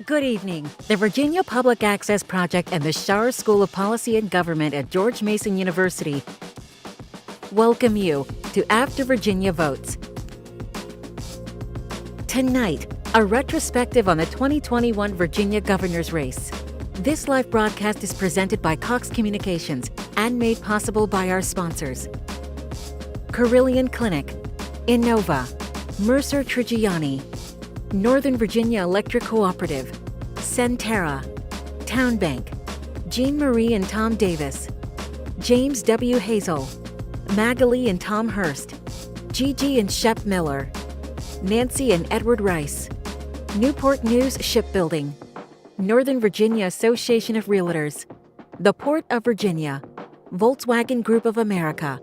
Good evening. The Virginia Public Access Project and the Schar School of Policy and Government at George Mason University welcome you to After Virginia Votes. Tonight, a retrospective on the 2021 Virginia governor's race. This live broadcast is presented by Cox Communications and made possible by our sponsors: Carilion Clinic, Innova, Mercer Trigiani, Northern Virginia Electric Cooperative, Centera, Town Bank, Jean Marie and Tom Davis, James W. Hazel, Magali and Tom Hurst, Gigi and Shep Miller, Nancy and Edward Rice, Newport News Shipbuilding, Northern Virginia Association of Realtors, the Port of Virginia, Volkswagen Group of America,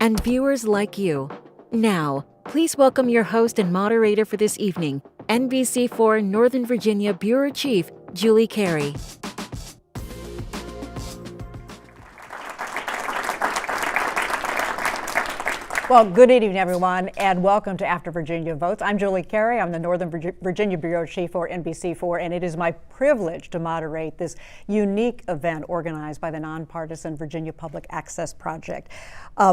and viewers like you. Now, please welcome your host and moderator for this evening, NBC4 Northern Virginia Bureau Chief, Julie Carey. Well, good evening, everyone, and welcome to After Virginia Votes. I'm Julie Carey. I'm the Northern Virginia Bureau Chief for NBC4, and it is my privilege to moderate this unique event organized by the nonpartisan Virginia Public Access Project.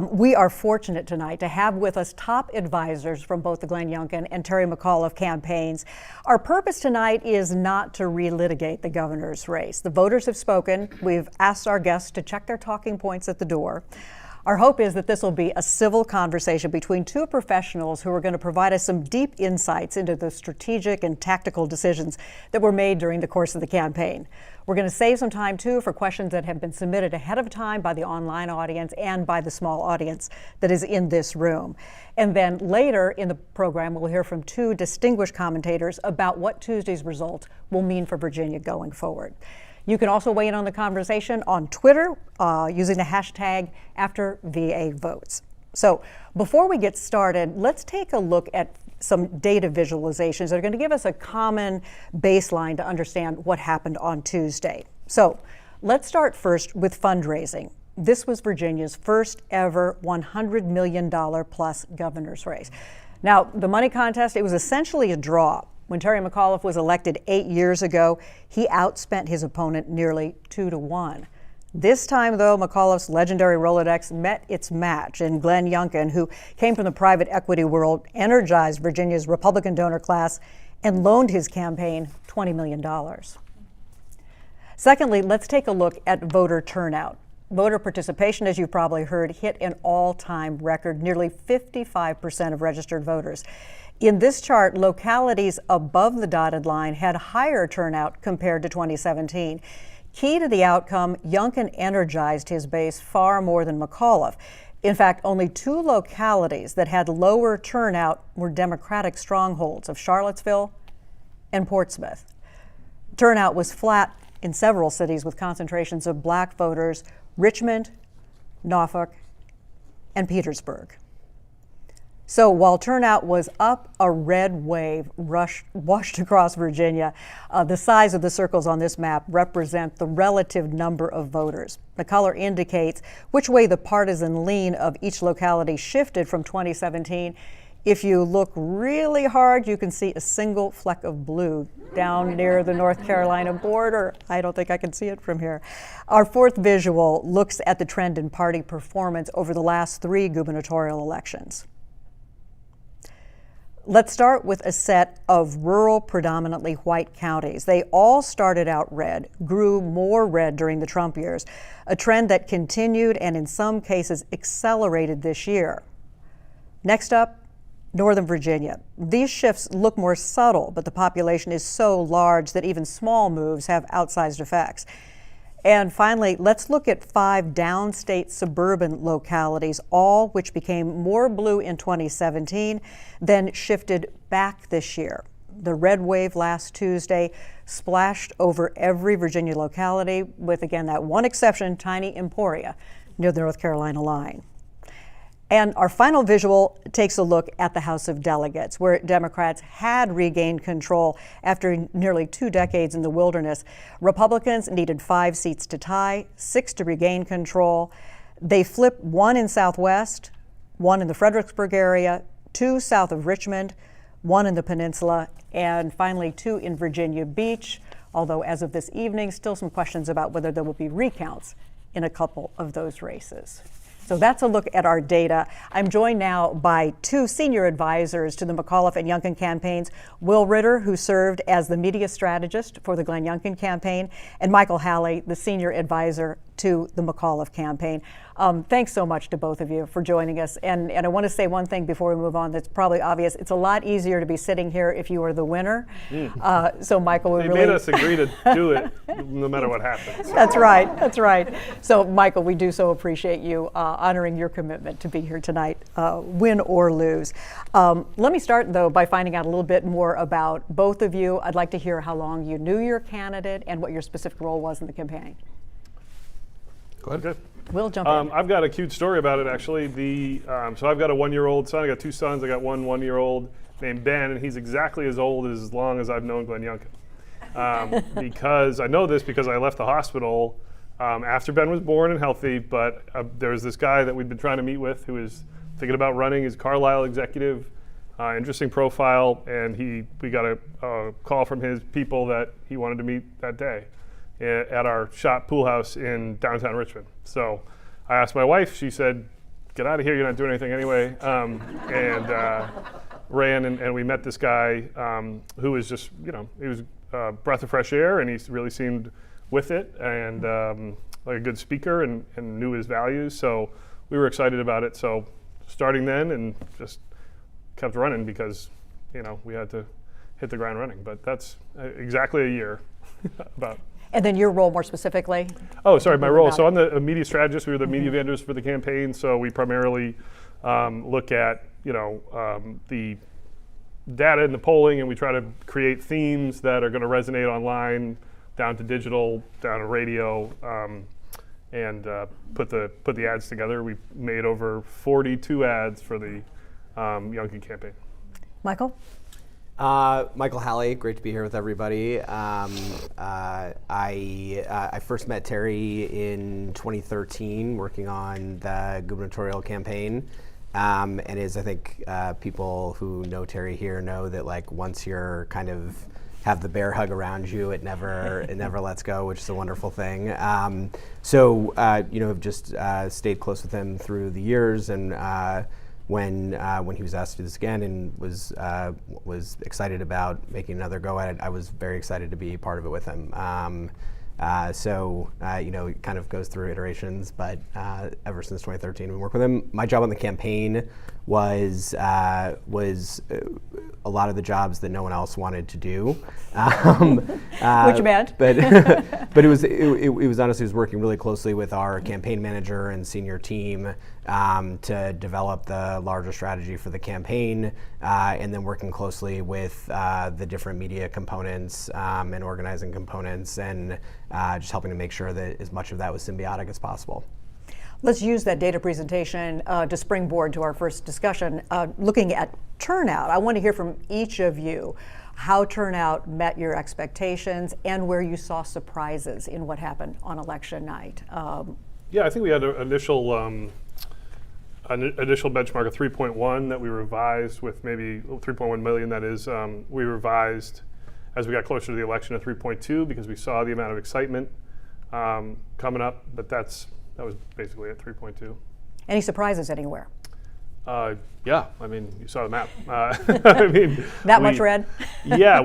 We are fortunate tonight to have with us top advisors from both the Glenn Youngkin and Terry McAuliffe campaigns. Our purpose tonight is not to relitigate the governor's race. The voters have spoken. We've asked our guests to check their talking points at the door. Our hope is that this will be a civil conversation between two professionals who are going to provide us some deep insights into the strategic and tactical decisions that were made during the course of the campaign. We're going to save some time, too, for questions that have been submitted ahead of time by the online audience and by the small audience that is in this room. And then later in the program, we'll hear from two distinguished commentators about what Tuesday's result will mean for Virginia going forward. You can also weigh in on the conversation on Twitter using the hashtag AfterVAVotes. So before we get started, let's take a look at some data visualizations that are going to give us a common baseline to understand what happened on Tuesday. So let's start first with fundraising. This was Virginia's first ever $100 million plus governor's race. Now, the money contest, it was essentially a draw. When Terry McAuliffe was elected 8 years ago, he outspent his opponent nearly 2-1. This time, though, McAuliffe's legendary Rolodex met its match in Glenn Youngkin, who came from the private equity world, energized Virginia's Republican donor class, and loaned his campaign $20 million. Secondly, let's take a look at voter turnout. Voter participation, as you've probably heard, hit an all-time record, nearly 55% of registered voters. In this chart, localities above the dotted line had higher turnout compared to 2017. Key to the outcome, Youngkin energized his base far more than McAuliffe. In fact, only two localities that had lower turnout were Democratic strongholds of Charlottesville and Portsmouth. Turnout was flat in several cities with concentrations of black voters: Richmond, Norfolk, and Petersburg. So while turnout was up, a red wave washed across Virginia. The size of the circles on this map represent the relative number of voters. The color indicates which way the partisan lean of each locality shifted from 2017. If you look really hard, you can see a single fleck of blue down near the North Carolina border. I don't think I can see it from here. Our fourth visual looks at the trend in party performance over the last three gubernatorial elections. Let's start with a set of rural, predominantly white counties. They all started out red, grew more red during the Trump years, a trend that continued and in some cases accelerated this year. Next up, Northern Virginia. These shifts look more subtle, but the population is so large that even small moves have outsized effects. And finally, let's look at 5 downstate suburban localities, all which became more blue in 2017, then shifted back this year. The red wave last Tuesday splashed over every Virginia locality, with, again, that one exception, tiny Emporia near the North Carolina line. And our final visual takes a look at the House of Delegates, where Democrats had regained control after nearly 2 decades in the wilderness. Republicans needed 5 seats to tie, 6 to regain control. They flipped 1 in Southwest, 1 in the Fredericksburg area, 2 south of Richmond, 1 in the Peninsula, and finally 2 in Virginia Beach, although as of this evening, still some questions about whether there will be recounts in a couple of those races. So that's a look at our data. I'm joined now by 2 senior advisors to the McAuliffe and Youngkin campaigns, Will Ritter, who served as the media strategist for the Glenn Youngkin campaign, and Michael Halle, the senior advisor to the McAuliffe campaign. Thanks so much to both of you for joining us. And I want to say one thing before we move on that's probably obvious. It's a lot easier to be sitting here if you are the winner. So Michael, They made us agree to do it no matter what happens. That's right. That's right. So Michael, we do so appreciate you honoring your commitment to be here tonight, win or lose. Let me start, though, by finding out a little bit more about both of you. I'd like to hear how long you knew your candidate and what your specific role was in the campaign. Go ahead. Good. We'll jump in. I've got a cute story about it, actually. So I've got a 1-year-old son. I got 2 sons. I got one 1-year-old named Ben, and he's exactly as old as long as I've known Glenn Youngkin. Because I know this because I left the hospital after Ben was born and healthy, but there was this guy that we'd been trying to meet with who was thinking about running. He's a Carlisle executive, interesting profile, and we got a call from his people that he wanted to meet that day at our shop pool house in downtown Richmond. So I asked my wife, she said, get out of here, you're not doing anything anyway. Ran and we met this guy who was just, he was a breath of fresh air, and he really seemed with it, and like a good speaker, and knew his values. So we were excited about it. So starting then, and just kept running because, we had to hit the ground running. But that's exactly a year about. And then your role more specifically? Oh, sorry, my role. So I'm the media strategist. We were the media vendors for the campaign. So we primarily look at, the data and the polling, and we try to create themes that are going to resonate online, down to digital, down to radio, and put the ads together. We made over 42 ads for the Youngkin campaign. Michael? Michael Halle, great to be here with everybody. I first met Terry in 2013, working on the gubernatorial campaign. And as I think people who know Terry here know that, like, once you're kind of have the bear hug around you, it never lets go, which is a wonderful thing. I've just stayed close with him through the years, and when he was asked to do this again and was excited about making another go at it, I was very excited to be part of it with him. It kind of goes through iterations, but ever since 2013, we work with him. My job on the campaign was a lot of the jobs that no one else wanted to do. Which you meant? But it was honestly, working really closely with our campaign manager and senior team to develop the larger strategy for the campaign, and then working closely with the different media components and organizing components, and just helping to make sure that as much of that was symbiotic as possible. Let's use that data presentation to springboard to our first discussion. Looking at turnout, I want to hear from each of you how turnout met your expectations and where you saw surprises in what happened on election night. Yeah, I think we had an initial benchmark of 3.1 that we revised with maybe 3.1 million. That is, we revised as we got closer to the election to 3.2 because we saw the amount of excitement coming up. But that was basically at 3.2. Any surprises anywhere? Yeah, I mean, you saw the map. Much red? Yeah,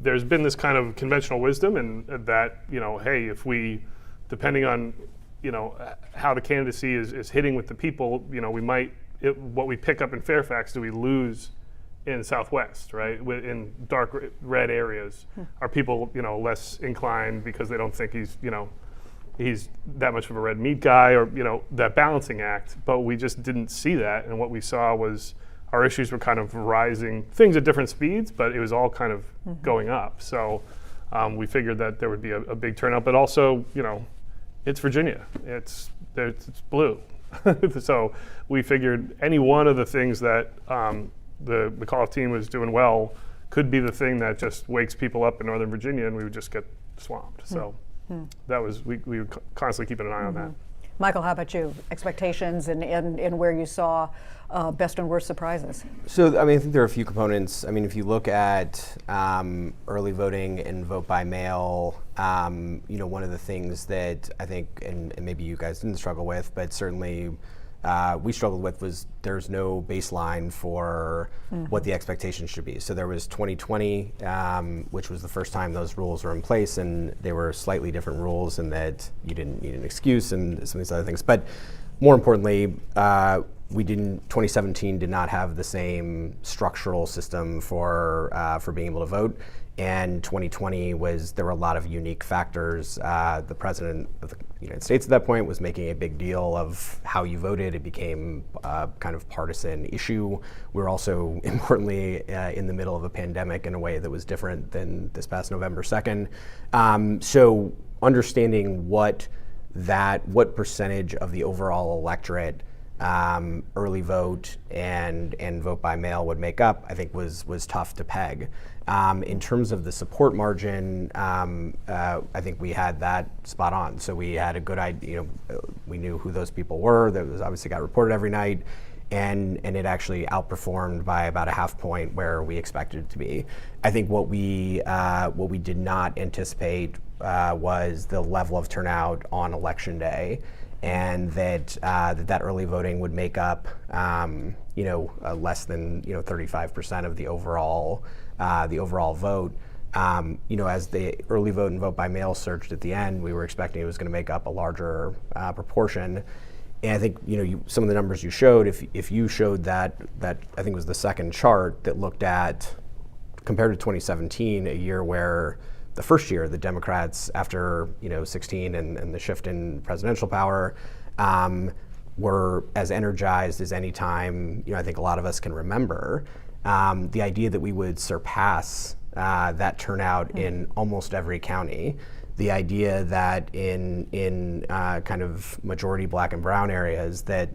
there's been this kind of conventional wisdom, and that, hey, if we, depending on, how the candidacy is hitting with the people, we might, what we pick up in Fairfax, do we lose in Southwest, right? In dark red areas, are people, less inclined because they don't think he's that much of a red meat guy, or that balancing act. But we just didn't see that, and what we saw was our issues were kind of rising, things at different speeds, but it was all kind of going up. So we figured that there would be a big turnout, but also, it's Virginia. It's blue. So we figured any one of the things that the McAuliffe team was doing well could be the thing that just wakes people up in Northern Virginia, and we would just get swamped. So that was, we were constantly keeping an eye on that. Michael, how about you? Expectations and where you saw best and worst surprises? So, I think there are a few components. If you look at early voting and vote by mail, one of the things that I think, and maybe you guys didn't struggle with, but certainly we struggled with, was there's no baseline for what the expectations should be. So there was 2020, which was the first time those rules were in place, and they were slightly different rules in that you didn't need an excuse and some of these other things. But more importantly, 2017 did not have the same structural system for being able to vote. And 2020 there were a lot of unique factors. The president of the United States at that point was making a big deal of how you voted. It became kind of partisan issue. We were also, importantly, in the middle of a pandemic in a way that was different than this past November 2nd. So understanding what percentage of the overall electorate early vote and vote by mail would make up, I think was tough to peg. In terms of the support margin, I think we had that spot on. So we had a good idea, we knew who those people were. That was obviously got reported every night, and it actually outperformed by about a half point where we expected it to be. I think what we did not anticipate was the level of turnout on election day, and that early voting would make up less than 35% of the overall vote. As the early vote and vote by mail surged at the end, we were expecting it was going to make up a larger proportion. And I think some of the numbers you showed, if you showed that I think it was the second chart that looked at, compared to 2017, a year where the first year the Democrats, after 16 and the shift in presidential power, were as energized as any time I think a lot of us can remember. The idea that we would surpass that turnout in almost every county, the idea that in kind of majority Black and brown areas that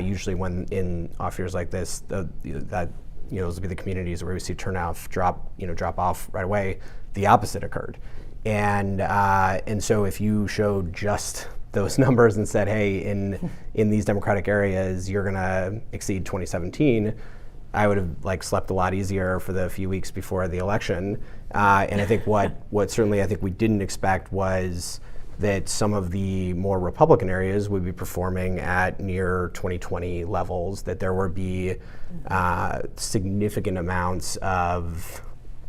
usually when in off years like this, those would be the communities where we see turnout drop off right away. The opposite occurred, and so if you showed just those numbers and said, hey, in these Democratic areas, you're gonna exceed 2017, I would have slept a lot easier for the few weeks before the election. And I think what certainly I think we didn't expect was that some of the more Republican areas would be performing at near 2020 levels, that there would be significant amounts of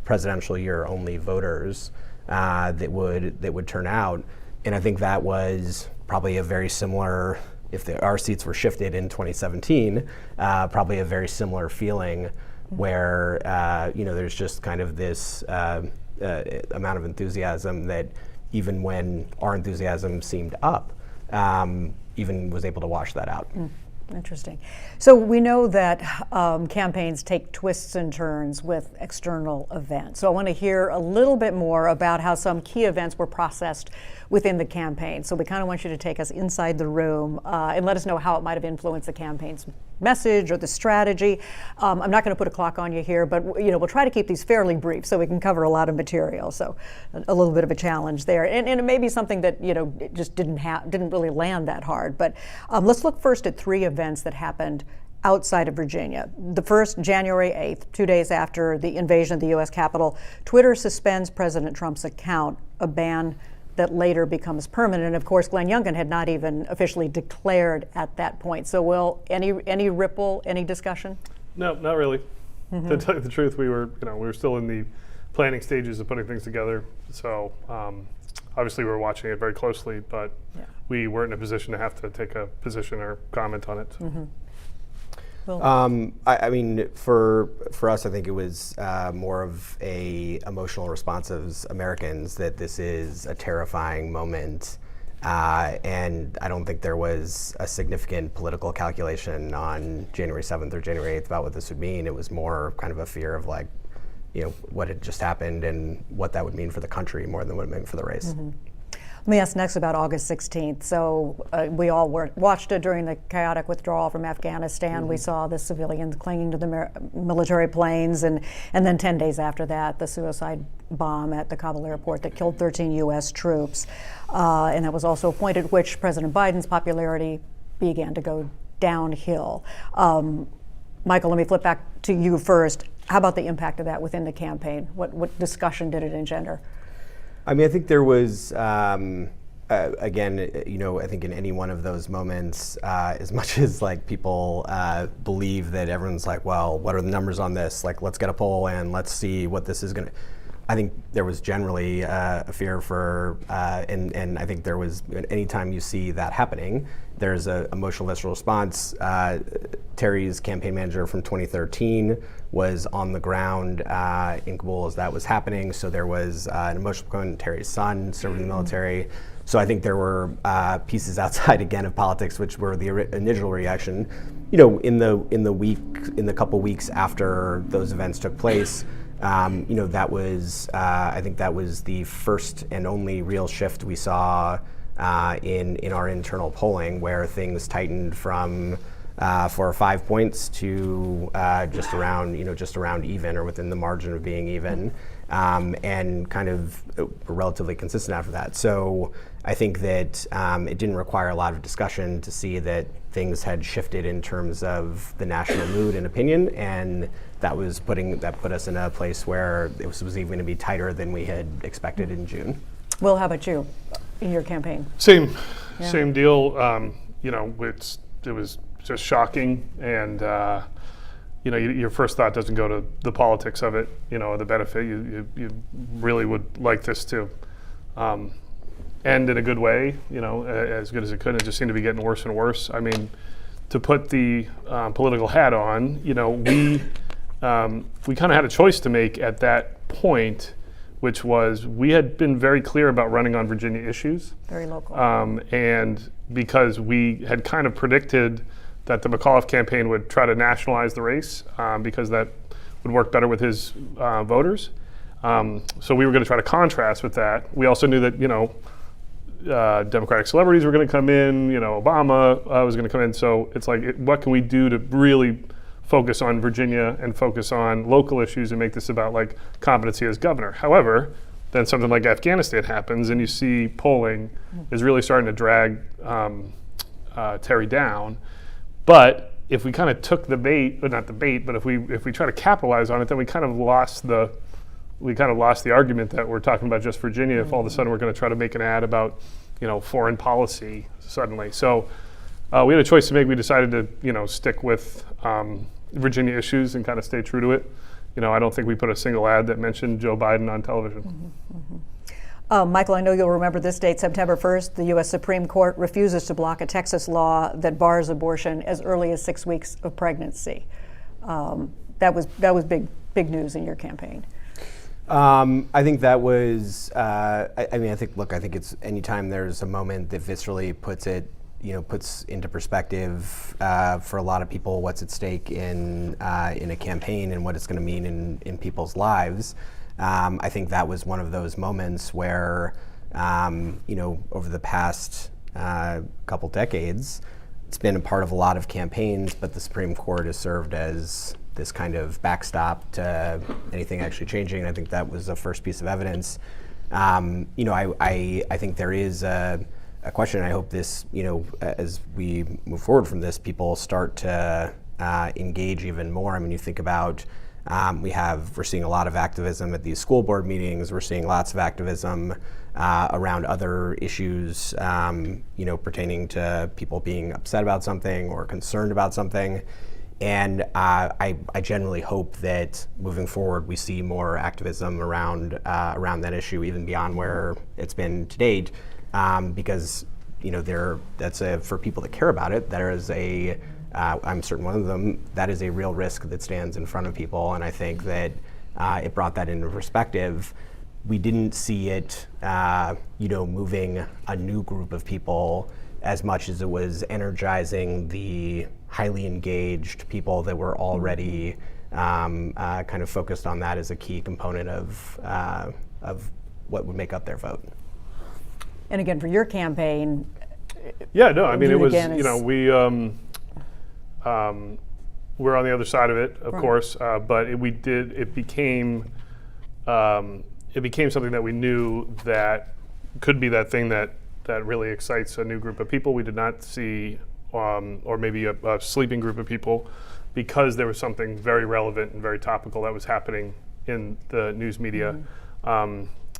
presidential year only voters that would turn out. And I think that was probably a very similar, if our seats were shifted in 2017, probably a very similar feeling where there's just kind of this amount of enthusiasm that even when our enthusiasm seemed up, even was able to wash that out. Interesting. So we know that campaigns take twists and turns with external events. So I want to hear a little bit more about how some key events were processed within the campaign. So we kind of want you to take us inside the room and let us know how it might have influenced the campaign's message or the strategy. I'm not going to put a clock on you here, but we'll try to keep these fairly brief so we can cover a lot of material. So a little bit of a challenge there, and it may be something that it just didn't really land that hard. But let's look first at three events that happened outside of Virginia. The first, January 8th, 2 days after the invasion of the U.S. Capitol, Twitter suspends President Trump's account, a ban that later becomes permanent. And of course, Glenn Youngkin had not even officially declared at that point. So will any ripple, any discussion? No, not really. To tell you the truth, we were still in the planning stages of putting things together. So obviously we were watching it very closely, but we weren't in a position to have to take a position or comment on it. I mean, for us, I think it was more of a emotional response as Americans that this is a terrifying moment And I don't think there was a significant political calculation on January 7th or January 8th about what this would mean. It was more kind of a fear of like, what had just happened and what that would mean for the country more than what it meant for the race. Mm-hmm. Let me ask next about August 16th. So we all watched it during the chaotic withdrawal from Afghanistan. Mm-hmm. We saw the civilians clinging to the military planes, and then 10 days after that, the suicide bomb at the Kabul airport that killed 13 U.S. troops. And that was also a point at which President Biden's popularity began to go downhill. Michael, let me flip back to you first. How about the impact of that within the campaign? What discussion did it engender? I mean, I think there was, again, I think in any one of those moments, as much as like people believe that everyone's like, well, what are the numbers on this? Like, let's get a poll and let's see what this is going to. I think there was generally a fear for, and I think there was, anytime you see that happening, there's an emotional visceral response. Terry's campaign manager from 2013 was on the ground in Kabul as that was happening, so there was an emotional component. Terry's son served in the military. So I think there were pieces outside again of politics, which were the initial reaction. In the couple weeks after those events took place, that was, I think that was the first and only real shift we saw in our internal polling, where things tightened from 4 or 5 points to just around even, or within the margin of being even, and kind of relatively consistent after that. So I think that it didn't require a lot of discussion to see that things had shifted in terms of the national mood and opinion, and that put us in a place where it was even going to be tighter than we had expected in June. Will, how about you in your campaign? Same deal. It was just shocking, and your first thought doesn't go to the politics of it, the benefit. You really would like this to end in a good way, as good as it could. It just seemed to be getting worse and worse. I mean, to put the political hat on, we kind of had a choice to make at that point, which was we had been very clear about running on Virginia issues. Very local. And because we had kind of predicted that the McAuliffe campaign would try to nationalize the race because that would work better with his voters. So we were going to try to contrast with that. We also knew that, Democratic celebrities were going to come in, Obama was going to come in. So it's like, what can we do to really focus on Virginia and focus on local issues and make this about like competency as governor? However, then something like Afghanistan happens and you see polling is really starting to drag Terry down. But if we kind of took the bait, or not the bait, but if we try to capitalize on it, then we kind of lost the argument that we're talking about just Virginia. If all of a sudden we're going to try to make an ad about, foreign policy suddenly. So we had a choice to make. We decided to, stick with Virginia issues and kind of stay true to it. I don't think we put a single ad that mentioned Joe Biden on television. Mm-hmm, mm-hmm. Michael, I know you'll remember this date, September 1st. The U.S. Supreme Court refuses to block a Texas law that bars abortion as early as 6 weeks of pregnancy. That was big news in your campaign. I think that was. I think it's anytime there's a moment that viscerally puts into perspective for a lot of people what's at stake in a campaign and what it's going to mean in people's lives. I think that was one of those moments where, over the past couple decades, it's been a part of a lot of campaigns, but the Supreme Court has served as this kind of backstop to anything actually changing. I think that was the first piece of evidence. I think there is a question. I hope this, as we move forward from this, people start to engage even more. I mean, you think about, we're seeing a lot of activism at these school board meetings. We're seeing lots of activism around other issues, pertaining to people being upset about something or concerned about something. And I generally hope that moving forward we see more activism around that issue, even beyond where it's been to date, because for people that care about it, there is I'm certain one of them, that is a real risk that stands in front of people, and I think that it brought that into perspective. we didn't see it, moving a new group of people as much as it was energizing the highly engaged people that were already kind of focused on that as a key component of what would make up their vote. And again, for your campaign, yeah, no, I mean, it was, again, we're on the other side of it, of course, but it became something that we knew that could be that thing that really excites a new group of people we did not see, or maybe a sleeping group of people, because there was something very relevant and very topical that was happening in the news media.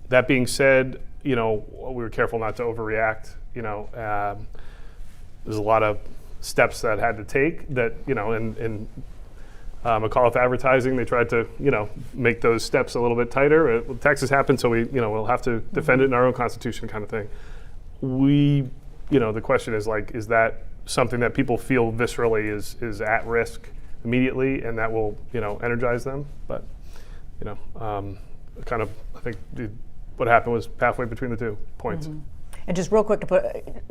That being said, we were careful not to overreact. There's a lot of steps that had to take that, in McAuliffe advertising, they tried to, make those steps a little bit tighter. Texas happened, so we'll have to defend it in our own constitution, kind of thing. The question is is that something that people feel viscerally is at risk immediately, and that will, energize them? But, kind of, I think what happened was halfway between the 2 points. And just real quick to put,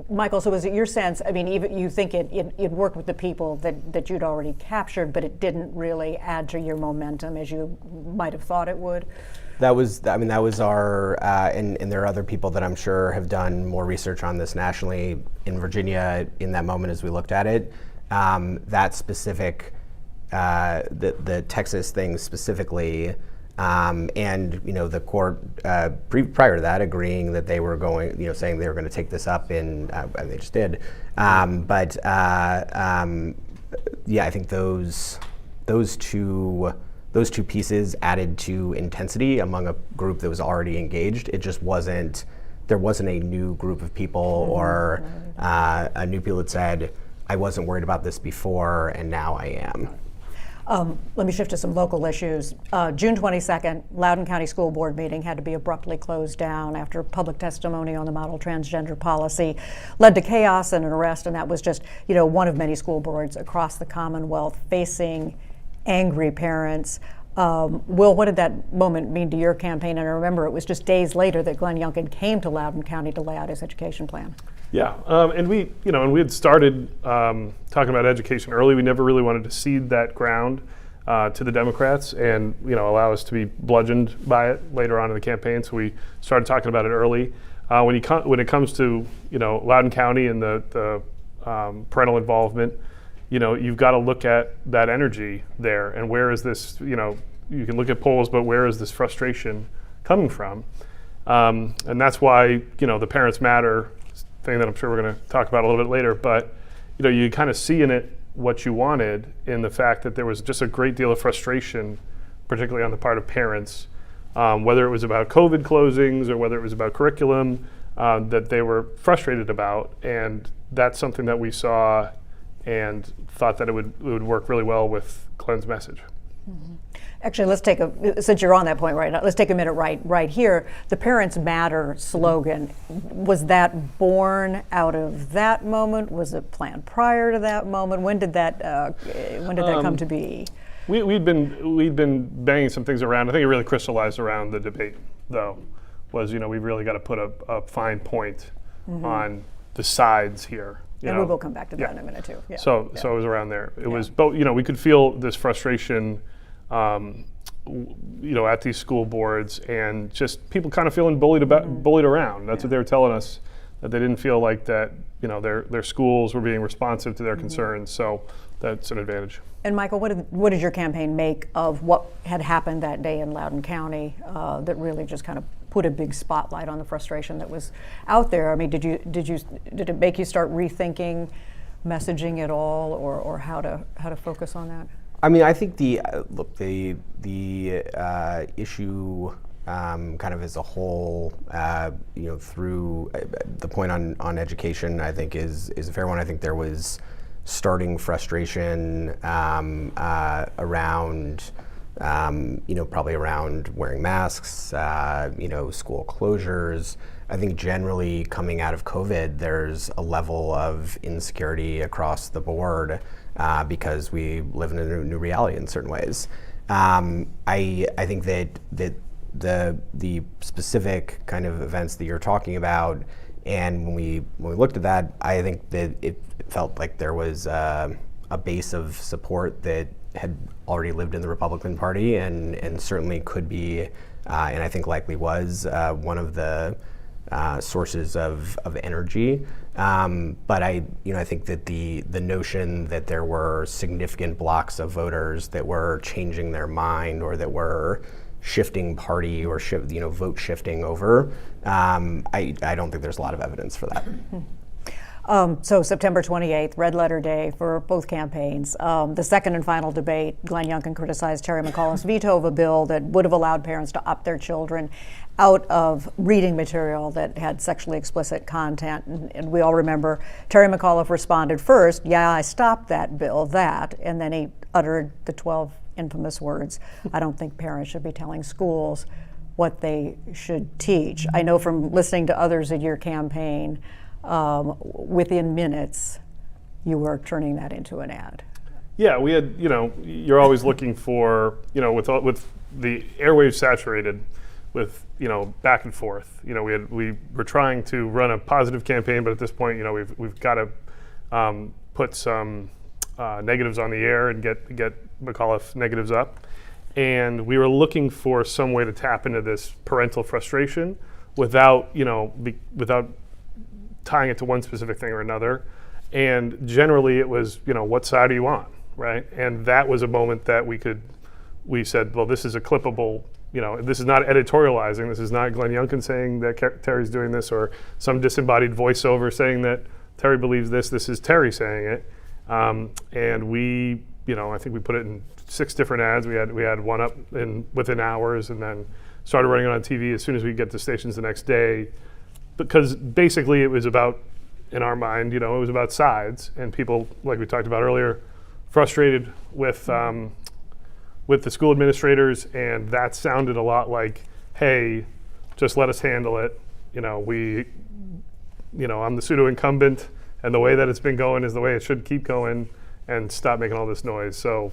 Michael, so is it your sense, I mean, even you think it worked with the people that you'd already captured, but it didn't really add to your momentum as you might have thought it would? That was our, and there are other people that I'm sure have done more research on this nationally in Virginia in that moment as we looked at it. That specific, the Texas thing specifically, and the court prior to that agreeing that they were going, saying they were going to take this up and they just did. But I think those two pieces added to intensity among a group that was already engaged. It just wasn't. There wasn't a new group of people or a new people that said, "I wasn't worried about this before, and now I am." Let me shift to some local issues. June 22nd, Loudoun County School Board meeting had to be abruptly closed down after public testimony on the model transgender policy led to chaos and an arrest, and that was just, one of many school boards across the Commonwealth facing angry parents. Will, what did that moment mean to your campaign? And I remember it was just days later that Glenn Youngkin came to Loudoun County to lay out his education plan. Yeah, and we had started talking about education early. We never really wanted to cede that ground to the Democrats and allow us to be bludgeoned by it later on in the campaign. So we started talking about it early. When it comes to Loudoun County and the parental involvement, you've got to look at that energy there and where is this. You can look at polls, but where is this frustration coming from? And that's why the Parents Matter thing that I'm sure we're going to talk about a little bit later, but you kind of see in it what you wanted in the fact that there was just a great deal of frustration, particularly on the part of parents, whether it was about COVID closings or whether it was about curriculum, that they were frustrated about, and that's something that we saw and thought that it would work really well with Glenn's message. Mm-hmm. Actually, since you're on that point right now, let's take a minute right here. The Parents Matter slogan, was that born out of that moment? Was it planned prior to that moment? When did that come to be? We'd been banging some things around. I think it really crystallized around the debate, though, was we've really got to put a fine point on the sides here. And we will come back to that in a minute too. Yeah. So it was around there. It was both. We could feel this frustration, at these school boards, and just people kind of feeling bullied around. That's what they were telling us, that they didn't feel like that. Their schools were being responsive to their concerns. So that's an advantage. And Michael, what did your campaign make of what had happened that day in Loudoun County that really just kind of put a big spotlight on the frustration that was out there? I mean, did it make you start rethinking messaging at all, or how to focus on that? I mean, I think the issue kind of as a whole, through the point on education, I think is a fair one. I think there was starting frustration around, probably around wearing masks, school closures. I think generally coming out of COVID, there's a level of insecurity across the board because we live in a new reality in certain ways. I think that the specific kind of events that you're talking about, and when we looked at that, I think that it felt like there was a base of support that had already lived in the Republican Party, and certainly could be, and I think likely was, one of the sources of energy. But I think that the notion that there were significant blocks of voters that were changing their mind, or that were shifting party, or vote shifting over, I don't think there's a lot of evidence for that. So September 28th, red letter day for both campaigns. The second and final debate, Glenn Youngkin criticized Terry McAuliffe's veto of a bill that would have allowed parents to opt their children out of reading material that had sexually explicit content. And we all remember Terry McAuliffe responded first, yeah, I stopped that bill, and then he uttered the 12 infamous words, I don't think parents should be telling schools what they should teach. I know from listening to others at your campaign, within minutes, you were turning that into an ad. Yeah, we had, you're always looking for, with the airwaves saturated with, back and forth. We were trying to run a positive campaign, but at this point, we've got to put some negatives on the air and get McAuliffe negatives up. And we were looking for some way to tap into this parental frustration without tying it to one specific thing or another. And generally it was, what side are you on, right? And that was a moment that we said, well, this is a clippable, this is not editorializing. This is not Glenn Youngkin saying that Terry's doing this, or some disembodied voiceover saying that Terry believes this. This is Terry saying it. And we, I think we put it in 6 different ads. We had one up within hours, and then started running it on TV as soon as we get to stations the next day. Because basically it was about, in our mind, it was about sides, and people, like we talked about earlier, frustrated with the school administrators, and that sounded a lot like, hey, just let us handle it. I'm the pseudo incumbent, and the way that it's been going is the way it should keep going, and stop making all this noise. So,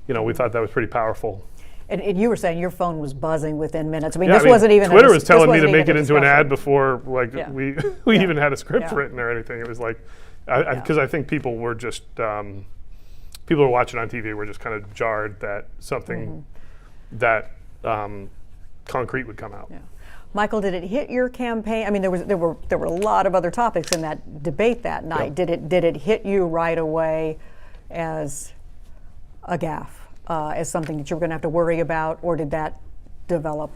we thought that was pretty powerful. And you were saying your phone was buzzing within minutes. I mean, yeah, this wasn't even Twitter was telling me to make it into an ad before, yeah. we even had a script written or anything. It was like, because I think people were just, people who were watching on TV were just kind of jarred that something that concrete would come out. Yeah. Michael, did it hit your campaign? I mean, there were a lot of other topics in that debate that night. Yep. Did it hit you right away as a gaffe? As something that you were going to have to worry about, or did that develop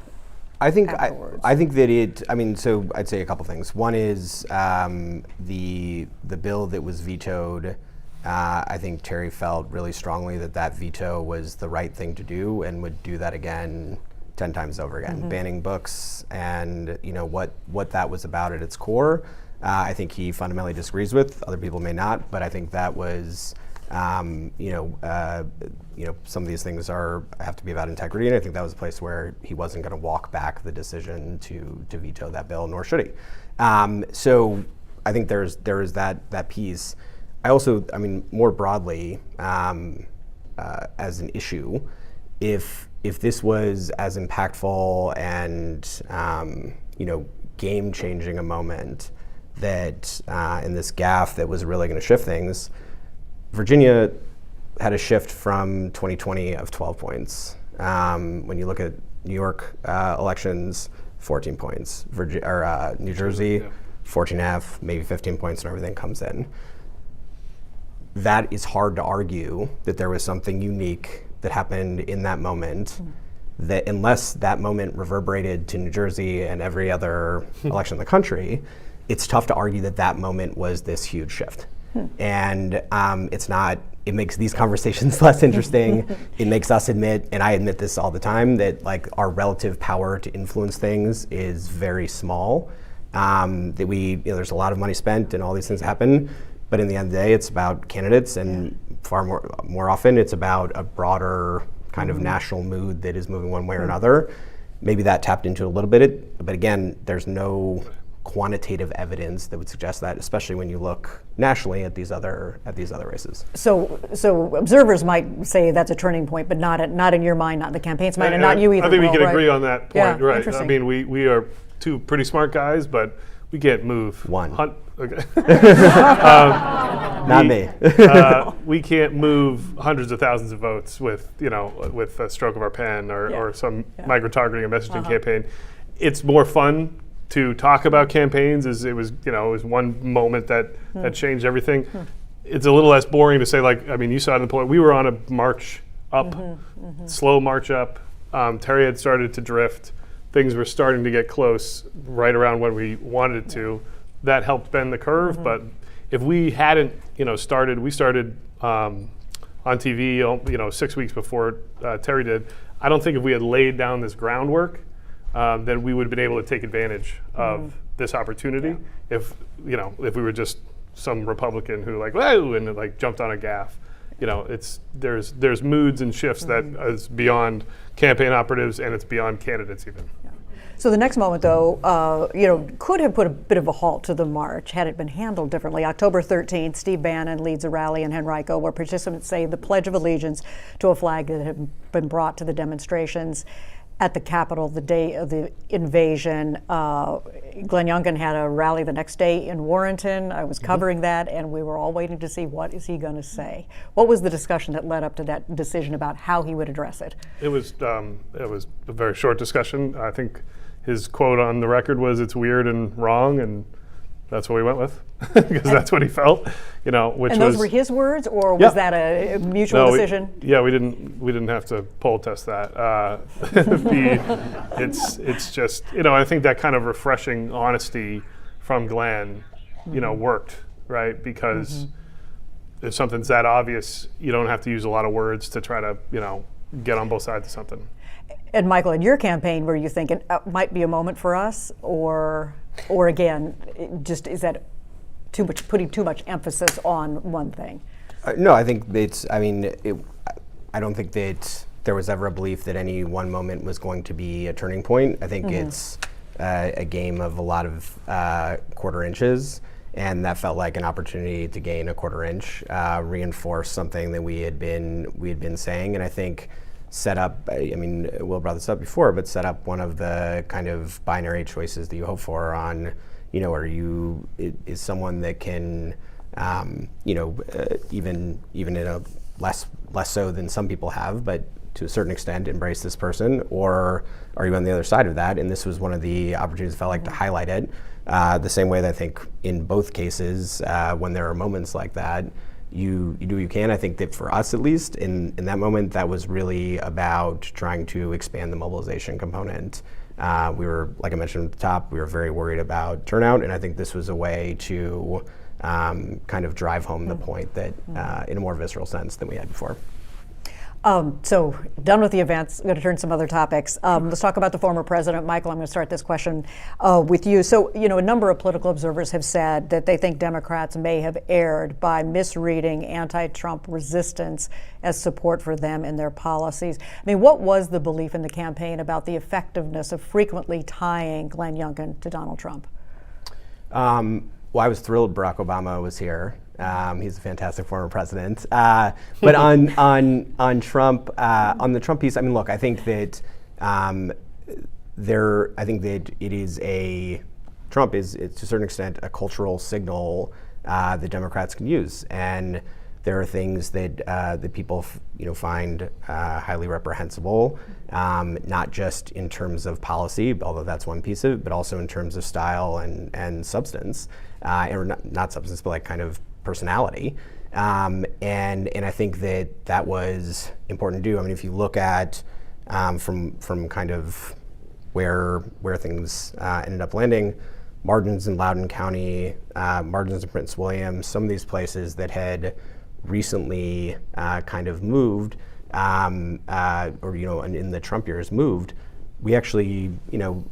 afterwards? I think that so I'd say a couple things. One is the bill that was vetoed. I think Terry felt really strongly that veto was the right thing to do, and would do that again 10 times over again. Banning books, and what that was about at its core. I think he fundamentally disagrees with. Other people may not, but I think that was. Some of these things have to be about integrity, and I think that was a place where he wasn't going to walk back the decision to veto that bill, nor should he. So I think there is that piece. I also, more broadly, as an issue, if this was as impactful and game-changing a moment that in this gaffe that was really going to shift things. Virginia had a shift from 2020 of 12 points. When you look at New York elections, 14 points. New Jersey, 14.5, maybe 15 points, and everything comes in. That is hard to argue that there was something unique that happened in that moment, that unless that moment reverberated to New Jersey and every other election in the country, it's tough to argue that moment was this huge shift. And it makes these conversations less interesting. It makes us admit, and I admit this all the time, that our relative power to influence things is very small. That there's a lot of money spent and all these things happen, but in the end of the day, it's about candidates, and far more often, it's about a broader kind of national mood that is moving one way or another. Maybe that tapped into a little bit, but again, there's no quantitative evidence that would suggest that, especially when you look nationally at these other races. So observers might say that's a turning point, but not in your mind, not in the campaign's mind, and not you either. I think we Will, can right? agree on that point, Yeah, right? interesting. I mean, we are two pretty smart guys, but we can't move. Okay. Not me. We can't move hundreds of thousands of votes with a stroke of our pen or some micro-targeting or messaging campaign. It's more fun to talk about campaigns. It was one moment that changed everything. It's a little less boring to say, like, I mean, you saw it in the poll. We were on a march up, slow march up. Terry had started to drift. Things were starting to get close right around when we wanted it to. That helped bend the curve, but if we hadn't, started, we started on TV, 6 weeks before Terry did. I don't think if we had laid down this groundwork, then we would have been able to take advantage of this opportunity. If we were just some Republican who whoa, and jumped on a gaffe. There's moods and shifts that is beyond campaign operatives, and it's beyond candidates even. So the next moment, though, could have put a bit of a halt to the march had it been handled differently. October 13th, Steve Bannon leads a rally in Henrico where participants say the Pledge of Allegiance to a flag that had been brought to the demonstrations at the Capitol the day of the invasion. Glenn Youngkin had a rally the next day in Warrenton. I was covering that, and we were all waiting to see what is he going to say. What was the discussion that led up to that decision about how he would address it? It was a very short discussion. I think his quote on the record was, "It's weird and wrong," and that's what we went with because that's what he felt. Which and those were his words, or was that a mutual decision? We didn't have to poll test that. It's just I think that kind of refreshing honesty from Glenn, worked, right? Because if something's that obvious, you don't have to use a lot of words to try to get on both sides of something. And Michael, in your campaign, were you thinking might be a moment for us, or again, just is that putting too much emphasis on one thing? No, I think it's. I mean, I don't think that there was ever a belief that any one moment was going to be a turning point. I think it's a game of a lot of quarter inches, and that felt like an opportunity to gain a quarter inch, reinforce something that we had been saying, and I think set up, I mean, Will brought this up before, but set up one of the kind of binary choices that you hope for on, is someone that can, even in a less so than some people have, but to a certain extent embrace this person, or are you on the other side of that? And this was one of the opportunities I felt like to highlight it, the same way that I think in both cases, when there are moments like that, you do what you can. I think that for us, at least, in that moment, that was really about trying to expand the mobilization component. We were, like I mentioned at the top, we were very worried about turnout, and I think this was a way to kind of drive home the point that in a more visceral sense than we had before. So done with the events. I'm going to turn to some other topics. Let's talk about the former president. Michael, I'm going to start this question with you. So, a number of political observers have said that they think Democrats may have erred by misreading anti-Trump resistance as support for them and their policies. I mean, what was the belief in the campaign about the effectiveness of frequently tying Glenn Youngkin to Donald Trump? Well, I was thrilled Barack Obama was here. He's a fantastic former president. But on Trump, on the Trump piece, I mean, look, I think that Trump is to a certain extent a cultural signal that Democrats can use, and there are things that people find highly reprehensible, not just in terms of policy, although that's one piece of it, but also in terms of style and substance, or not substance, but like kind of personality, and I think that was important to do. I mean, if you look at from kind of where things ended up landing, margins in Loudoun County, margins in Prince William, some of these places that had recently kind of moved, or in the Trump years moved, we actually,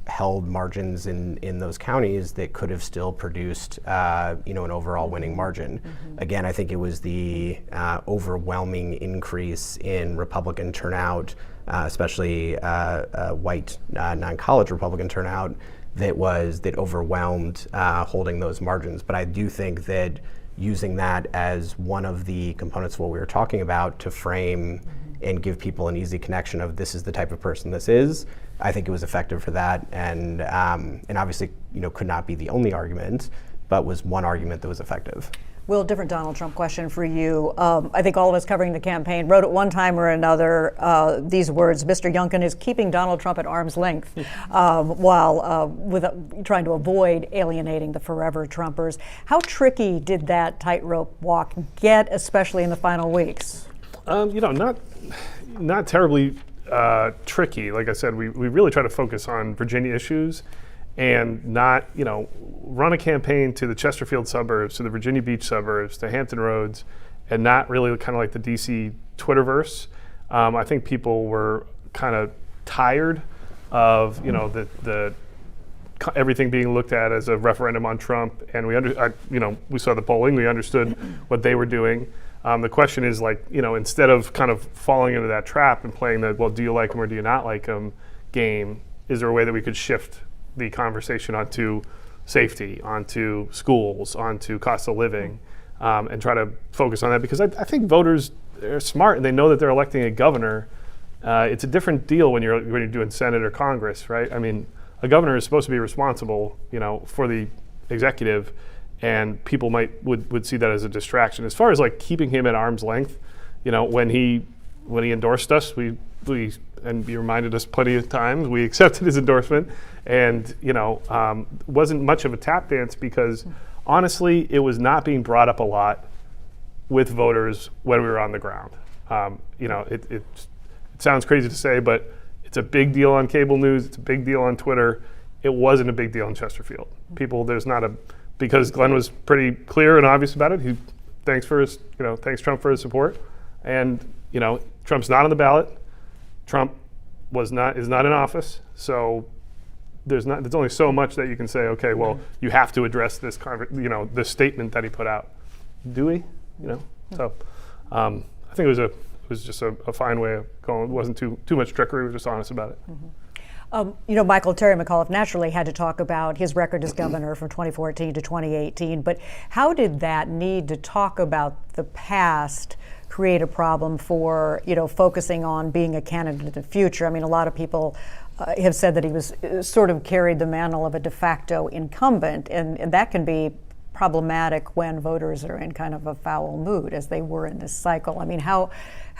held margins in those counties that could have still produced, an overall winning margin. Again, I think it was the overwhelming increase in Republican turnout, especially white non-college Republican turnout, that overwhelmed holding those margins. But I do think that using that as one of the components of what we were talking about to frame and give people an easy connection of this is the type of person this is, I think it was effective for that, and obviously, could not be the only argument, but was one argument that was effective. Will, different Donald Trump question for you. I think all of us covering the campaign wrote at one time or another these words: Mr. Youngkin is keeping Donald Trump at arm's length while trying to avoid alienating the forever Trumpers. How tricky did that tightrope walk get, especially in the final weeks? Not terribly tricky. Like I said, we really try to focus on Virginia issues and not, run a campaign to the Chesterfield suburbs, to the Virginia Beach suburbs, to Hampton Roads, and not really kind of like the DC Twitterverse. I think people were kind of tired of, the everything being looked at as a referendum on Trump, and we saw the polling, we understood what they were doing. The question is instead of kind of falling into that trap and playing the, well, do you like him or do you not like him game, is there a way that we could shift the conversation onto safety, onto schools, onto cost of living, and try to focus on that? Because I think voters are smart and they know that they're electing a governor. It's a different deal when you're doing Senate or Congress, right? I mean, a governor is supposed to be responsible, for the executive, and people would see that as a distraction. As far as keeping him at arm's length, when he endorsed us, and he reminded us plenty of times, we accepted his endorsement, and wasn't much of a tap dance because honestly, it was not being brought up a lot with voters when we were on the ground. It sounds crazy to say, but it's a big deal on cable news. It's a big deal on Twitter. It wasn't a big deal in Chesterfield. Because Glenn was pretty clear and obvious about it. He thanks Trump for his support, and Trump's not on the ballot. Trump is not in office, so there's only so much that you can say. Okay, well, you have to address this this statement that he put out. Do we? So I think it was just a fine way of going. It wasn't too much trickery. We were just honest about it. Terry McAuliffe naturally had to talk about his record as governor from 2014 to 2018, but how did that need to talk about the past create a problem for, focusing on being a candidate in the future? I mean, a lot of people have said that he was sort of carried the mantle of a de facto incumbent, and that can be problematic when voters are in kind of a foul mood, as they were in this cycle. I mean, how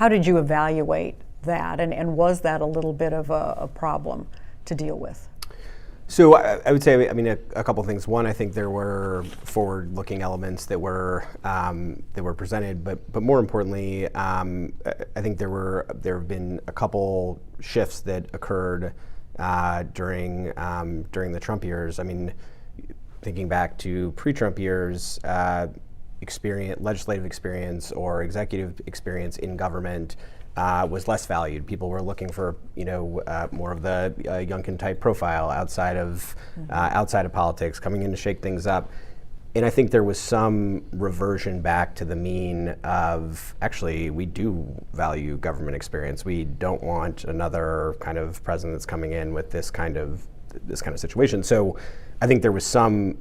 did you evaluate that, and was that a little bit of a problem to deal with? So I would say, a couple things. One, I think there were forward-looking elements that were presented, but more importantly, I think there have been a couple shifts that occurred during the Trump years. I mean, thinking back to pre-Trump years, legislative experience or executive experience in government was less valued. People were looking for more of the Youngkin type profile outside of politics, coming in to shake things up. And I think there was some reversion back to the mean of, actually, we do value government experience. We don't want another kind of president that's coming in with this kind of situation. So I think there was some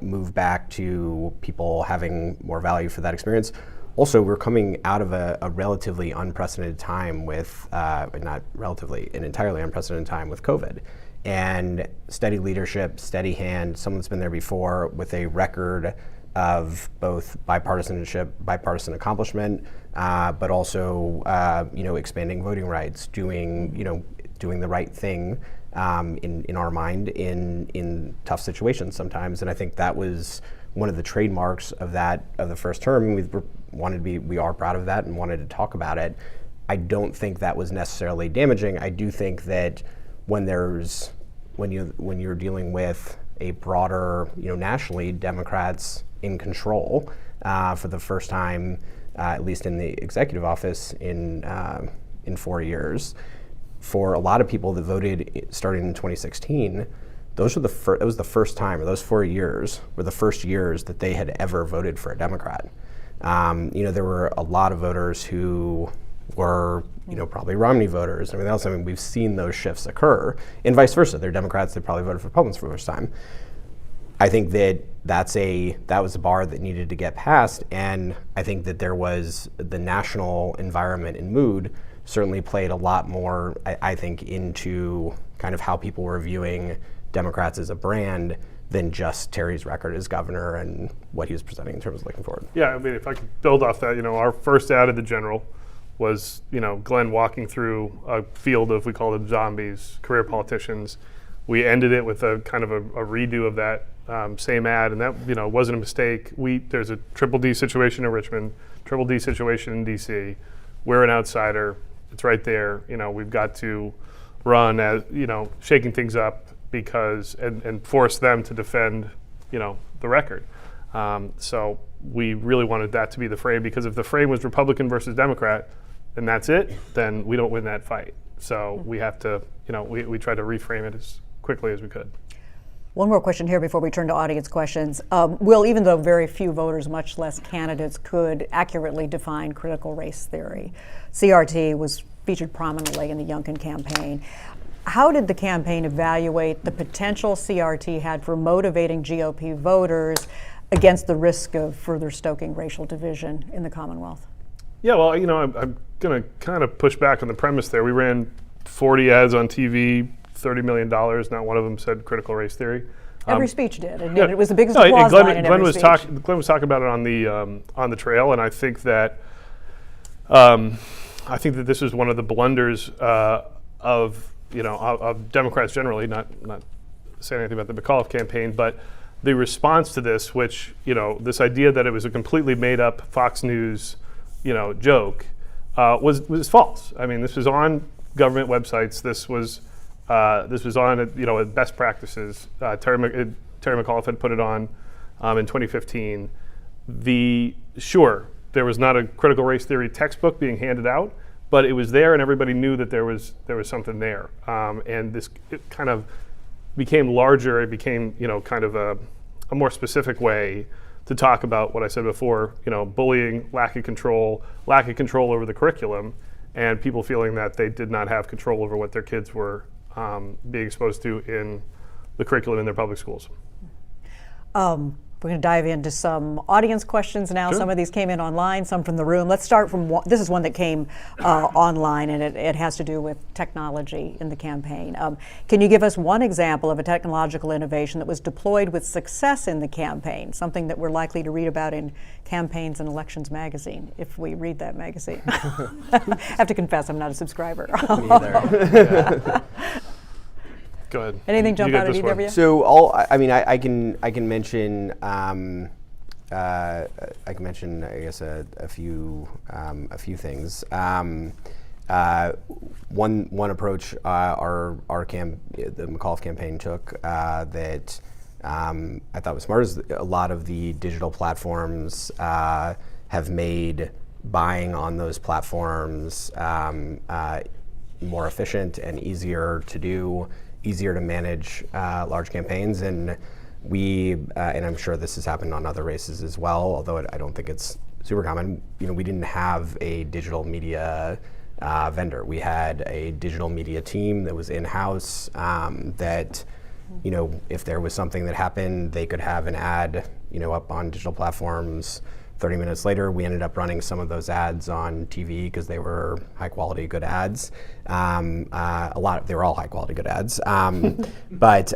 move back to people having more value for that experience. Also, we're coming out of a relatively unprecedented time with, not relatively, an entirely unprecedented time with COVID. And steady leadership, steady hand, someone that's been there before with a record of both bipartisan accomplishment, but also, expanding voting rights, doing the right thing in our mind in tough situations sometimes. And I think that was one of the trademarks of the first term. We are proud of that and wanted to talk about it. I don't think that was necessarily damaging. I do think that when you're dealing with a broader, nationally, Democrats in control for the first time, at least in the executive office in 4 years, for a lot of people that voted starting in 2016, those were it was the first time, or those 4 years were the first years that they had ever voted for a Democrat. There were a lot of voters who were probably Romney voters and everything else. I mean, we've seen those shifts occur, and vice versa. They're Democrats that probably voted for Republicans for the first time. I think that was a bar that needed to get passed, and I think that there was the national environment and mood certainly played a lot more, I think, into kind of how people were viewing Democrats as a brand than just Terry's record as governor and what he was presenting in terms of looking forward. Yeah, I mean, if I could build off that, our first ad at the General was, Glenn walking through a field of, we call them zombies, career politicians. We ended it with a kind of a redo of that same ad, and that wasn't a mistake. There's a triple D situation in Richmond, triple D situation in DC. We're an outsider. It's right there. We've got to run as shaking things up because and force them to defend the record. So we really wanted that to be the frame, because if the frame was Republican versus Democrat and that's it, then we don't win that fight. So we have to we try to reframe it as quickly as we could. One more question here before we turn to audience questions. Will, even though very few voters, much less candidates, could accurately define critical race theory, CRT was featured prominently in the Youngkin campaign. How did the campaign evaluate the potential CRT had for motivating GOP voters against the risk of further stoking racial division in the Commonwealth? Yeah, well, I'm going to kind of push back on the premise there. We ran 40 ads on TV, $30 million. Not one of them said critical race theory. Every speech did, and it was the biggest applause line in every speech. Glenn was talking about it on the trail, and I think that this is one of the blunders of Democrats generally. Not saying anything about the McAuliffe campaign, but the response to this, which this idea that it was a completely made up Fox News joke was false. I mean, this was on government websites. This was on best practices. Terry McAuliffe had put it on in 2015. There was not a critical race theory textbook being handed out, but it was there, and everybody knew that there was something there. And it kind of became larger. It became kind of a more specific way to talk about what I said before. Bullying, lack of control over the curriculum, and people feeling that they did not have control over what their kids were being exposed to in the curriculum in their public schools. We're going to dive into some audience questions now. Sure. Some of these came in online, some from the room. Let's start from this is one that came online, and it has to do with technology in the campaign. Can you give us one example of a technological innovation that was deployed with success in the campaign, something that we're likely to read about in Campaigns and Elections magazine, if we read that magazine? I have to confess, I'm not a subscriber. Me either. Go ahead. Anything jump out at either of you? So I can mention I guess a few things. One approach the McAuliffe campaign took that I thought was smart is a lot of the digital platforms have made buying on those platforms more efficient and easier to do. Easier to manage large campaigns, and and I'm sure this has happened on other races as well, although I don't think it's super common. We didn't have a digital media vendor. We had a digital media team that was in-house that, if there was something that happened, they could have an ad, up on digital platforms. 30 minutes later, we ended up running some of those ads on TV because they were high quality, good ads. They were all high quality, good ads. But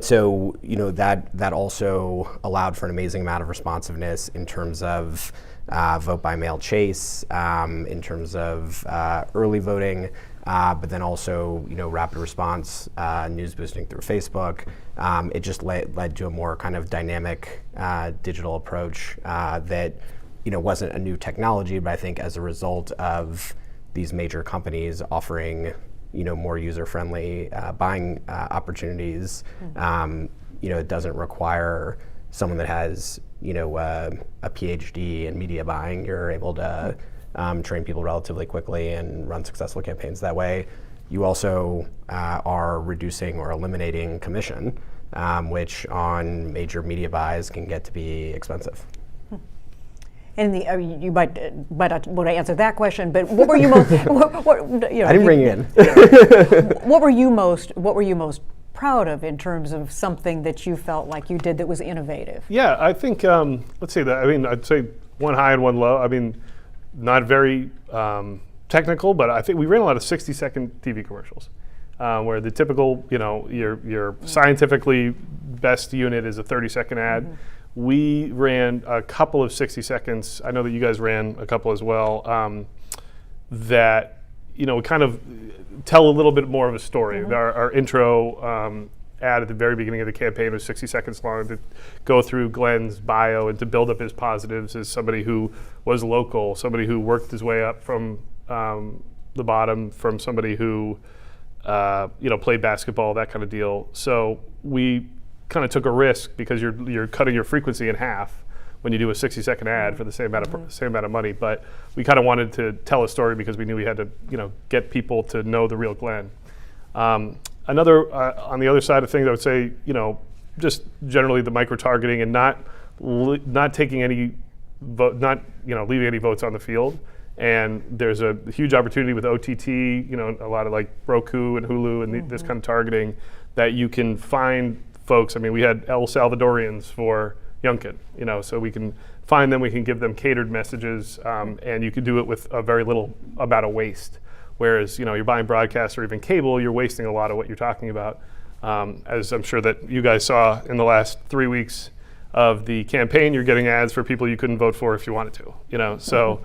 so that also allowed for an amazing amount of responsiveness in terms of vote by mail chase, in terms of early voting. But then also, rapid response, news boosting through Facebook. It just led to a more kind of dynamic digital approach that, wasn't a new technology, but I think as a result of these major companies offering, more user-friendly buying opportunities, it doesn't require someone that has, a PhD in media buying. You're able to train people relatively quickly and run successful campaigns that way. You also are reducing or eliminating commission, which on major media buys can get to be expensive. And you might not want to answer that question, but what were you most? I didn't bring you in. What were you most proud of in terms of something that you felt like you did that was innovative? Yeah, I think let's see that. I mean, I'd say one high and one low. I mean, not very technical, but I think we ran a lot of 60-second TV commercials, where the typical, your scientifically best unit is a 30-second ad. Mm-hmm. We ran a couple of 60 seconds. I know that you guys ran a couple as well. That kind of tell a little bit more of a story. Mm-hmm. Our intro ad at the very beginning of the campaign was 60 seconds long to go through Glenn's bio and to build up his positives as somebody who was local, somebody who worked his way up from the bottom, from somebody who played basketball, that kind of deal. So we kind of took a risk because you're cutting your frequency in half when you do a 60-second ad for the same amount of money. But we kind of wanted to tell a story because we knew we had to get people to know the real Glenn. Another on the other side of things, I would say just generally the micro-targeting and not taking any vote, not leaving any votes on the field. And there's a huge opportunity with OTT, a lot of like Roku and Hulu and this kind of targeting that you can find folks. I mean, we had El Salvadorians for Youngkin, so we can find them, we can give them catered messages, and you can do it with a very little amount of waste. Whereas, you're buying broadcast or even cable, you're wasting a lot of what you're talking about. As I'm sure that you guys saw in the last 3 weeks of the campaign, you're getting ads for people you couldn't vote for if you wanted to, so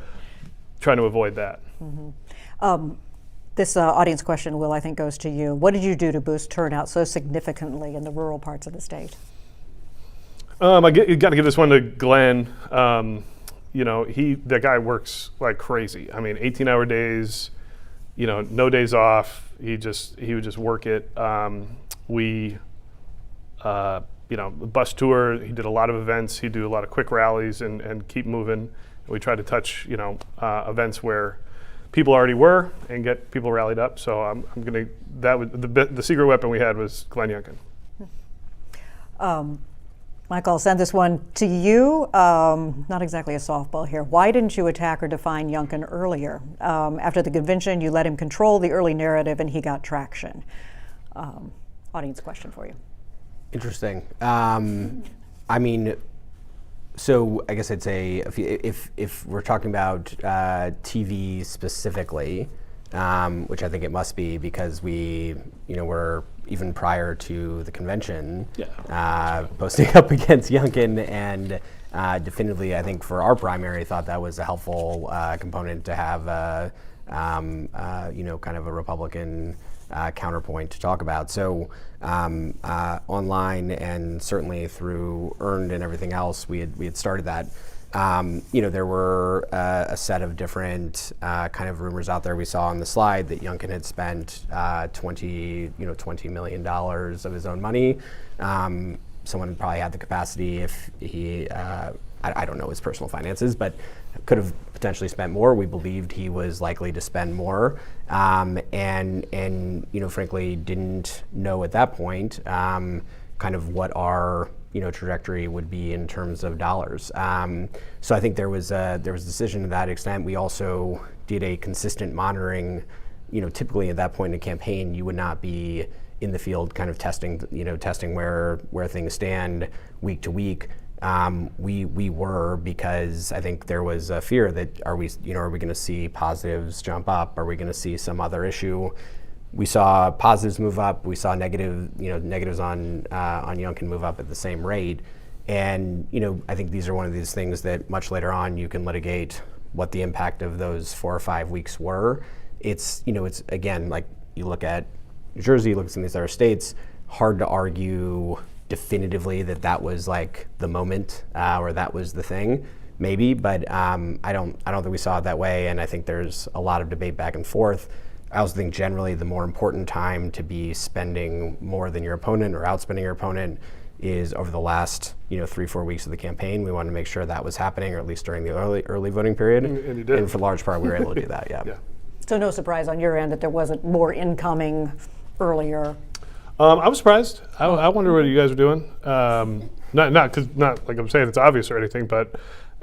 trying to avoid that. Mm-hmm. This audience question, Will, I think goes to you. What did you do to boost turnout so significantly in the rural parts of the state? You got to give this one to Glenn. That guy works like crazy. I mean, 18-hour days, no days off. He would just work it. Bus tour. He did a lot of events. He'd do a lot of quick rallies and keep moving. We tried to touch, events where people already were and get people rallied up. So I'm gonna. That was the secret weapon we had was Glenn Youngkin. Michael, I'll send this one to you. Not exactly a softball here. Why didn't you attack or define Youngkin earlier? After the convention, you let him control the early narrative and he got traction. Audience question for you. Interesting. I mean, so I guess I'd say if we're talking about TV specifically, which I think it must be because we, were even prior to the convention, posting up against Youngkin, and definitively, I think for our primary, thought that was a helpful component to have, kind of a Republican counterpoint to talk about. So online and certainly through Earned and everything else, we had started that. There were a set of different kind of rumors out there. We saw on the slide that Youngkin had spent $20 million of his own money. Someone probably had the capacity if he, I don't know his personal finances, but could have potentially spent more. We believed he was likely to spend more, and frankly didn't know at that point kind of what our trajectory would be in terms of dollars. So I think there was a decision to that extent. We also did a consistent monitoring. Typically at that point in a campaign, you would not be in the field kind of testing where things stand week to week. We were, because I think there was a fear that are we going to see positives jump up? Are we going to see some other issue? We saw positives move up. We saw negatives on Youngkin move up at the same rate. And I think these are one of these things that much later on you can litigate what the impact of those 4 or 5 weeks were. It's again, like you look at New Jersey, you look at some of these other states, hard to argue definitively that was like the moment or that was the thing, maybe, but I don't think we saw it that way, and I think there's a lot of debate back and forth. I also think generally the more important time to be spending more than your opponent or outspending your opponent is over the last 3-4 weeks of the campaign. We wanted to make sure that was happening, or at least during the early voting period, and you did. And for the large part we were able to do that. Yeah. So no surprise on your end that there wasn't more incoming earlier. I was surprised. I wonder what you guys are doing. Not like I'm saying it's obvious or anything, but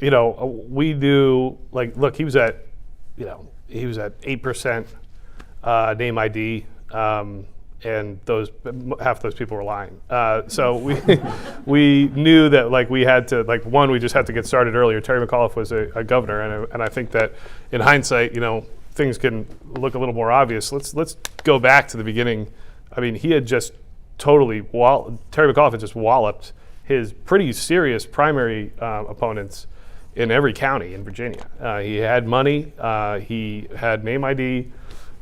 we knew, like, look, he was at 8% name ID, and half those people were lying. So we knew that, like, we had to, like, we just had to get started earlier. Terry McAuliffe was a governor, and I think that in hindsight, things can look a little more obvious. Let's go back to the beginning. I mean, he had just Terry McAuliffe had just walloped his pretty serious primary opponents in every county in Virginia. He had money, he had name ID.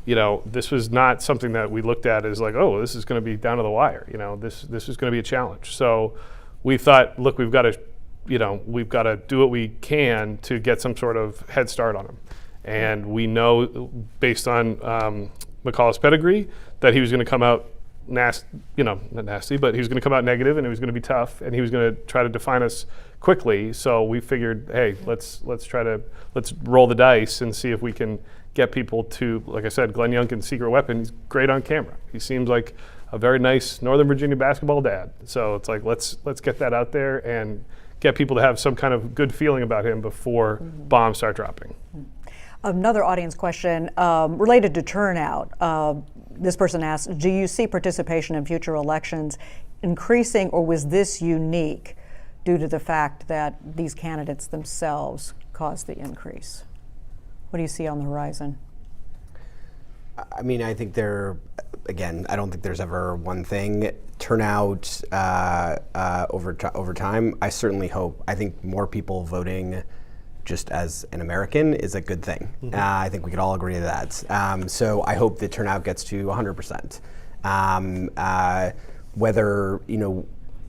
This was not something that we looked at as like, oh, this is going to be down to the wire. This is going to be a challenge. So we thought, look, we've got to do what we can to get some sort of head start on him. And we know, based on McAuliffe's pedigree, that he was going to come out not nasty, but he was going to come out negative, and it was going to be tough, and he was going to try to define us quickly. So we figured, hey, let's roll the dice and see if we can get people to, like I said, Glenn Youngkin's secret weapon. He's great on camera. He seems like a very nice Northern Virginia basketball dad. So it's like, let's get that out there and get people to have some kind of good feeling about him before bombs start dropping. Another audience question related to turnout. This person asks, do you see participation in future elections increasing, or was this unique due to the fact that these candidates themselves caused the increase? What do you see on the horizon? I mean, I think I don't think there's ever one thing. Turnout over time, I certainly hope. I think more people voting just as an American is a good thing. I think we could all agree to that. So I hope the turnout gets to 100%.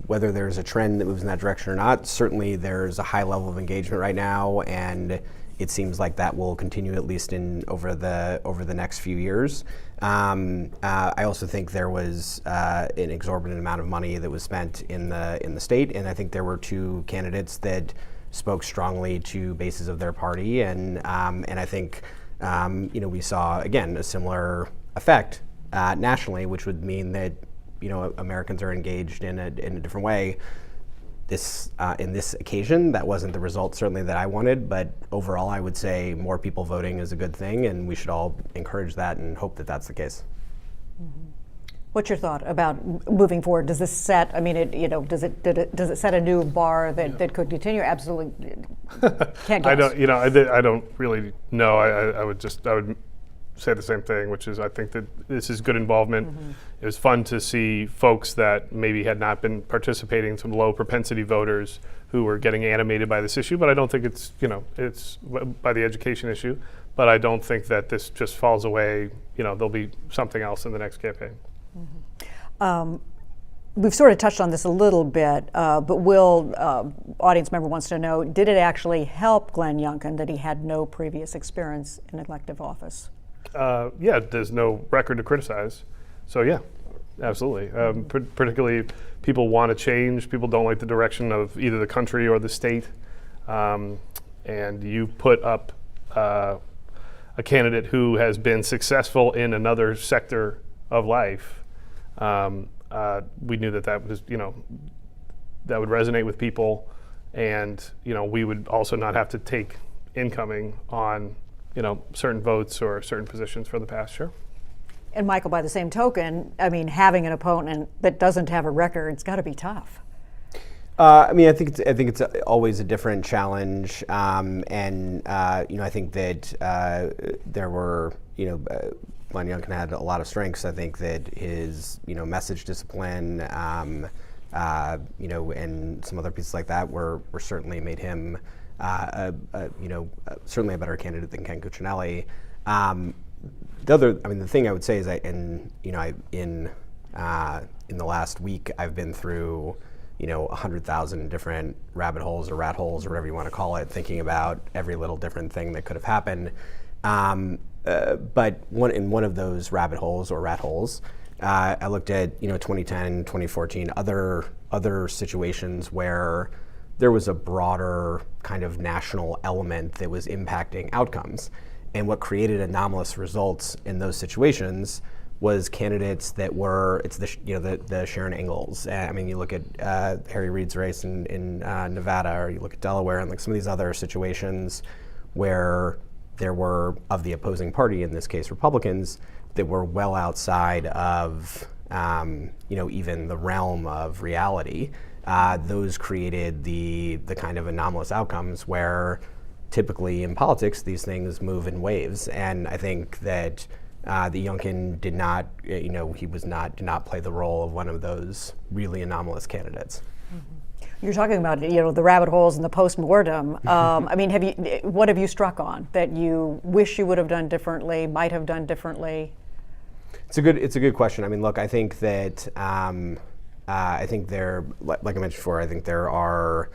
Whether there's a trend that moves in that direction or not, certainly there's a high level of engagement right now, and it seems like that will continue at least over the next few years. I also think there was an exorbitant amount of money that was spent in the state, and I think there were two candidates that spoke strongly to bases of their party, and I think we saw again a similar effect nationally, which would mean that Americans are engaged in a different way. In this occasion, that wasn't the result certainly that I wanted, but overall I would say more people voting is a good thing, and we should all encourage that and hope that that's the case. What's your thought about moving forward? Does this set? I mean, does it set a new bar that could continue? Absolutely, can't guess. I don't really know. I would say the same thing, which is I think that this is good involvement. It was fun to see folks that maybe had not been participating, some low propensity voters who were getting animated by this issue. But I don't think it's by the education issue. But I don't think that this just falls away. There'll be something else in the next campaign. We've sort of touched on this a little bit, but Will, audience member wants to know, did it actually help Glenn Youngkin that he had no previous experience in elective office? Yeah, there's no record to criticize. So yeah, absolutely. Particularly people want to change. People don't like the direction of either the country or the state. And you put up a candidate who has been successful in another sector of life. We knew that was, that would resonate with people, and we would also not have to take incoming on certain votes or certain positions for the past. Sure. And Michael, by the same token, I mean, having an opponent that doesn't have a record, it's got to be tough. I think it's always a different challenge, and I think that there were Glenn Youngkin had a lot of strengths. I think that his message discipline, and some other pieces like that were certainly made him certainly a better candidate than Ken Cuccinelli. The thing I would say is that in the last week I've been through 100,000 different rabbit holes or rat holes or whatever you want to call it, thinking about every little different thing that could have happened. But in one of those rabbit holes or rat holes, I looked at 2010, 2014, other situations where there was a broader kind of national element that was impacting outcomes. And what created anomalous results in those situations was candidates that were, it's the Sharon Ingalls. I mean, you look at Harry Reid's race in Nevada, or you look at Delaware, and like some of these other situations where there were, of the opposing party, in this case Republicans, that were well outside of even the realm of reality. Those created the kind of anomalous outcomes where typically in politics these things move in waves, and I think that the Youngkin did not play the role of one of those really anomalous candidates. Mm-hmm. You're talking about the rabbit holes and the post-mortem. I mean, what have you struck on that you wish you would have done differently, might have done differently? It's a good question. I mean, look, I think that I think there, like I mentioned before, I think there are.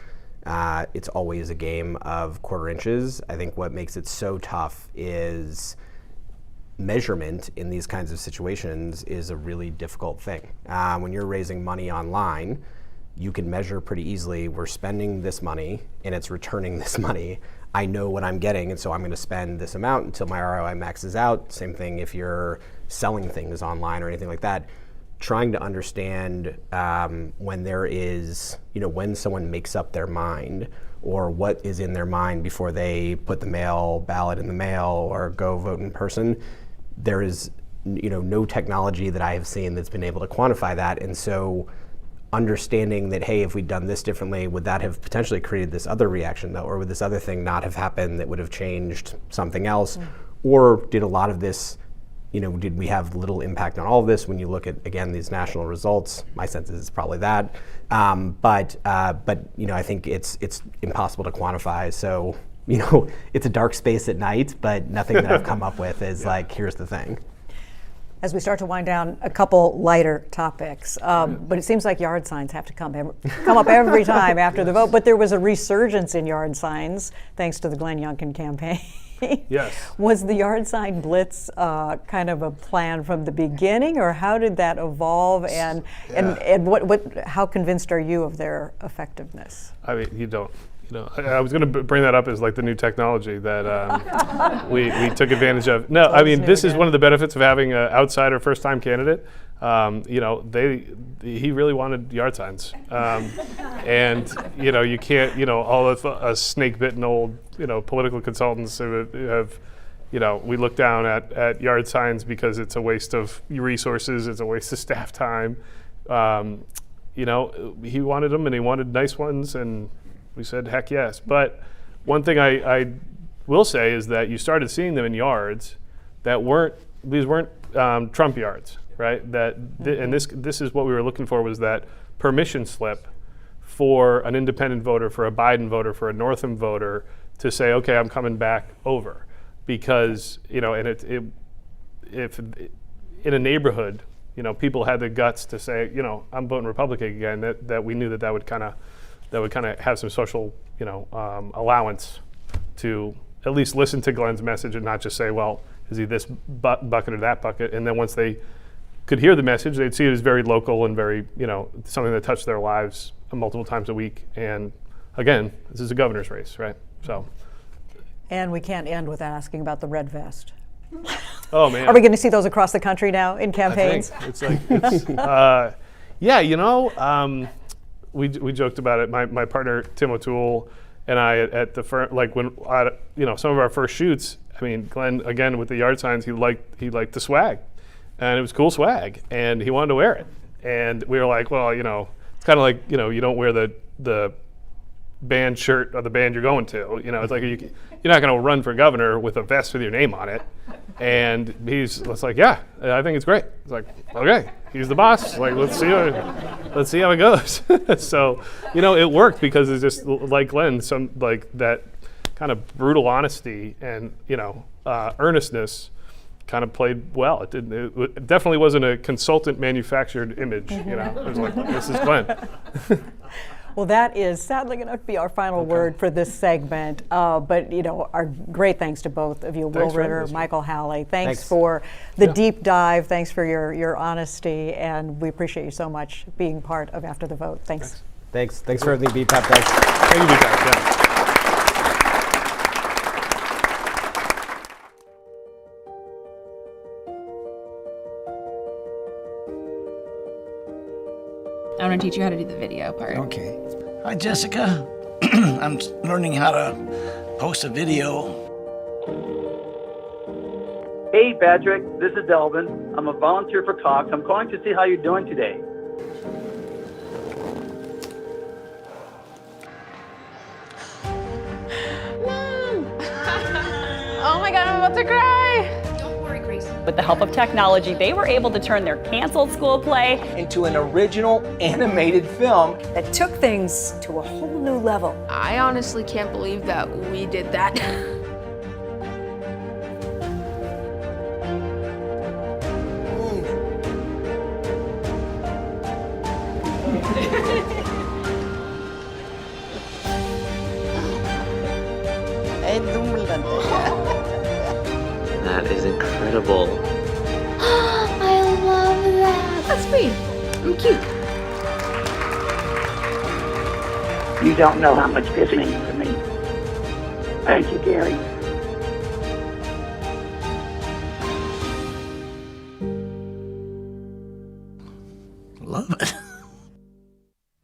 It's always a game of quarter inches. I think what makes it so tough is measurement in these kinds of situations is a really difficult thing. When you're raising money online, you can measure pretty easily, we're spending this money and it's returning this money. I know what I'm getting, and so I'm going to spend this amount until my ROI maxes out. Same thing if you're selling things online or anything like that. Trying to understand when there is, when someone makes up their mind, or what is in their mind before they put the mail ballot in the mail or go vote in person. There is, no technology that I have seen that's been able to quantify that, and so understanding that, hey, if we'd done this differently, would that have potentially created this other reaction though, or would this other thing not have happened that would have changed something else, or did a lot of this, did we have little impact on all of this? When you look at, again, these national results, my sense is it's probably that, but I think it's impossible to quantify. So it's a dark space at night, but nothing that I've come up with is like, here's the thing. As we start to wind down, a couple lighter topics, but it seems like yard signs have to come up every time after the vote. But there was a resurgence in yard signs thanks to the Glenn Youngkin campaign. Yes. Was the yard sign blitz kind of a plan from the beginning, or how did that evolve? And how convinced are you of their effectiveness? I mean, you don't. I was going to bring that up as like the new technology that we took advantage of. No, I mean, this is one of the benefits of having an outsider first-time candidate. He really wanted yard signs, and you can't, all of snake-bitten old political consultants who have, we look down at yard signs because it's a waste of resources, it's a waste of staff time. He wanted them, and he wanted nice ones, and we said, heck yes. But one thing I will say is that you started seeing them in yards that weren't Trump yards, right? And this is what we were looking for, was that permission slip for an independent voter, for a Biden voter, for a Northam voter to say, okay, I'm coming back over. Because, and if in a neighborhood, people had the guts to say, I'm voting Republican again, that we knew that would kind of have some social, allowance to at least listen to Glenn's message and not just say, well, is he this bucket or that bucket? And then once they could hear the message, they'd see it as very local and very, something that touched their lives multiple times a week. And again, this is a governor's race, right? So. And we can't end without asking about the red vest. Oh man. Are we going to see those across the country now in campaigns? I think we joked about it. My partner Tim O'Toole and I at the firm, like when some of our first shoots. I mean, Glenn, again with the yard signs, he liked the swag, and it was cool swag, and he wanted to wear it. And we were like, well, it's kind of like you don't wear the band shirt of the band you're going to. It's like you're not going to run for governor with a vest with your name on it. And he's like, yeah, I think it's great. It's like, okay, he's the boss. Like, let's see how it goes. So, it worked because it's just like Glenn, some like that kind of brutal honesty and earnestness kind of played well. It definitely wasn't a consultant manufactured image. It was like, this is Glenn. Well, that is sadly going to be our final word for this segment. But our great thanks to both of you, Will Ritter, Michael Halle. Thanks for the deep dive. Thanks for your honesty, and we appreciate you so much being part of After the Vote. Thanks. Thanks for everything, BPAP, guys. Thank you, BPAP. Yeah. want to teach you how to do the video part. Okay. Hi, Jessica. I'm learning how to post a video. Hey, Patrick. This is Delvin. I'm a volunteer for Cox. I'm calling to see how you're doing today. Oh my God, I'm about to cry. With the help of technology, they were able to turn their canceled school play into an original animated film that took things to a whole new level. I honestly can't believe that we did that. That is incredible. I love that. That's me. I'm cute. You don't know how much this means to me. Thank you, Gary. Love it.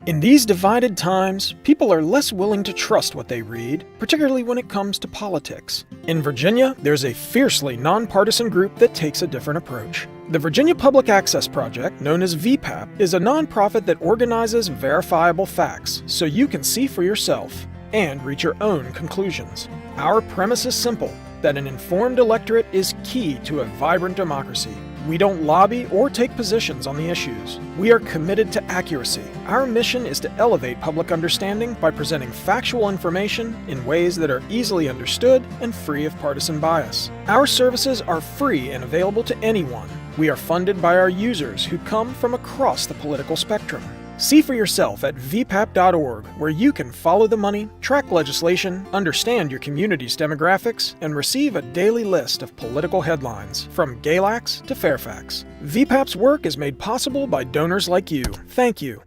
In these divided times, people are less willing to trust what they read, particularly when it comes to politics. In Virginia, there's a fiercely nonpartisan group that takes a different approach. The Virginia Public Access Project, known as VPAP, is a nonprofit that organizes verifiable facts so you can see for yourself and reach your own conclusions. Our premise is simple, that an informed electorate is key to a vibrant democracy. We don't lobby or take positions on the issues. We are committed to accuracy. Our mission is to elevate public understanding by presenting factual information in ways that are easily understood and free of partisan bias. Our services are free and available to anyone. We are funded by our users who come from across the political spectrum. See for yourself at vpap.org, where you can follow the money, track legislation, understand your community's demographics, and receive a daily list of political headlines, from Galax to Fairfax. VPAP's work is made possible by donors like you. Thank you.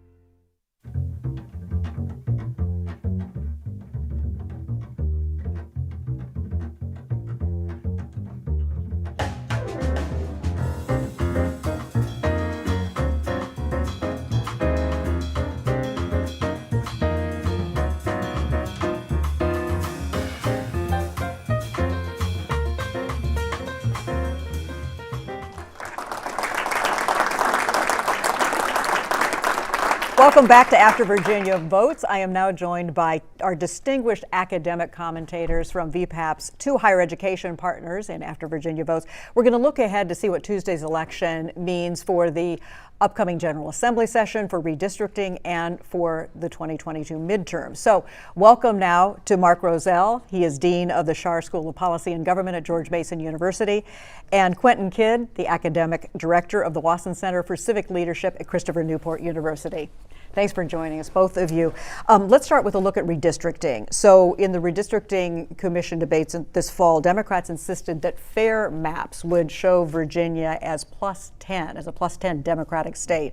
Welcome back to After Virginia Votes. I am now joined by our distinguished academic commentators from VPAP's two higher education partners in After Virginia Votes. We're going to look ahead to see what Tuesday's election means for the upcoming General Assembly session, for redistricting, and for the 2022 midterms. So welcome now to Mark Rozelle. He is Dean of the Schar School of Policy and Government at George Mason University, and Quentin Kidd, the Academic Director of the Wason Center for Civic Leadership at Christopher Newport University. Thanks for joining us, both of you. Let's start with a look at redistricting. So in the redistricting commission debates this fall, Democrats insisted that fair maps would show Virginia as +10, as a +10 Democratic state.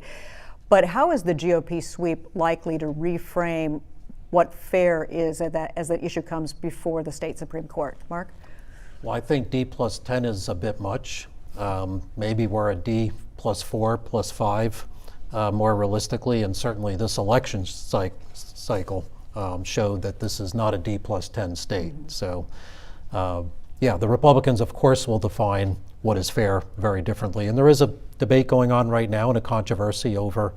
But how is the GOP sweep likely to reframe what fair is as that issue comes before the state Supreme Court? Mark? Well, I think D+10 is a bit much. Maybe we're a D+4, +5. More realistically, and certainly this election cycle showed that this is not a D+10 state. So, yeah, the Republicans, of course, will define what is fair very differently. And there is a debate going on right now and a controversy over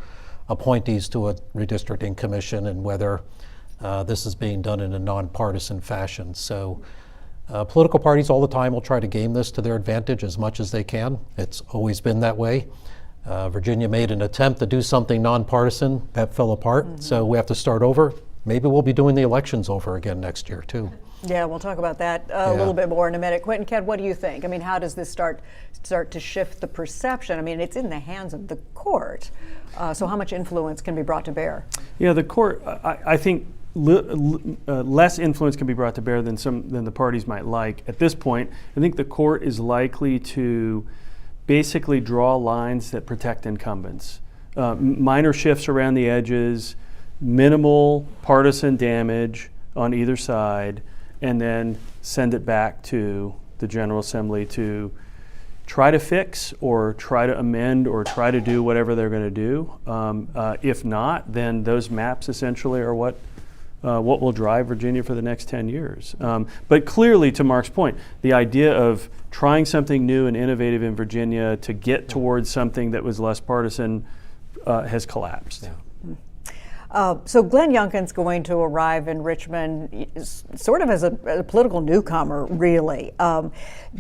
appointees to a redistricting commission and whether this is being done in a nonpartisan fashion. So, political parties all the time will try to game this to their advantage as much as they can. It's always been that way. Virginia made an attempt to do something nonpartisan that fell apart, so we have to start over. Maybe we'll be doing the elections over again next year too. Yeah, we'll talk about that a little bit more in a minute. Quentin, Kidd, what do you think? I mean, how does this start to shift the perception? I mean, it's in the hands of the court, so how much influence can be brought to bear? Yeah, the court, I think less influence can be brought to bear than the parties might like. At this point, I think the court is likely to basically draw lines that protect incumbents. Minor shifts around the edges, minimal partisan damage on either side, and then send it back to the General Assembly to try to fix or try to amend or try to do whatever they're going to do. If not, then those maps essentially are what will drive Virginia for the next 10 years. But clearly, to Mark's point, the idea of trying something new and innovative in Virginia to get towards something that was less partisan has collapsed. Yeah. So Glenn Youngkin's going to arrive in Richmond sort of as a political newcomer, really.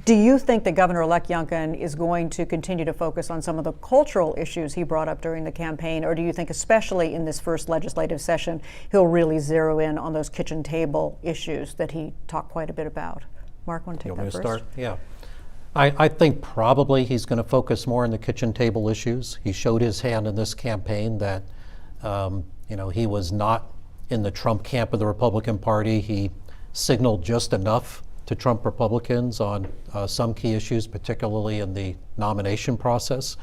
Do you think that Governor-elect Youngkin is going to continue to focus on some of the cultural issues he brought up during the campaign, or do you think, especially in this first legislative session, he'll really zero in on those kitchen table issues that he talked quite a bit about? Mark, want to take that first? Start? Yeah. I think probably he's going to focus more on the kitchen table issues. He showed his hand in this campaign that he was not in the Trump camp of the Republican Party. He signaled just enough to Trump Republicans on some key issues, particularly in the nomination process.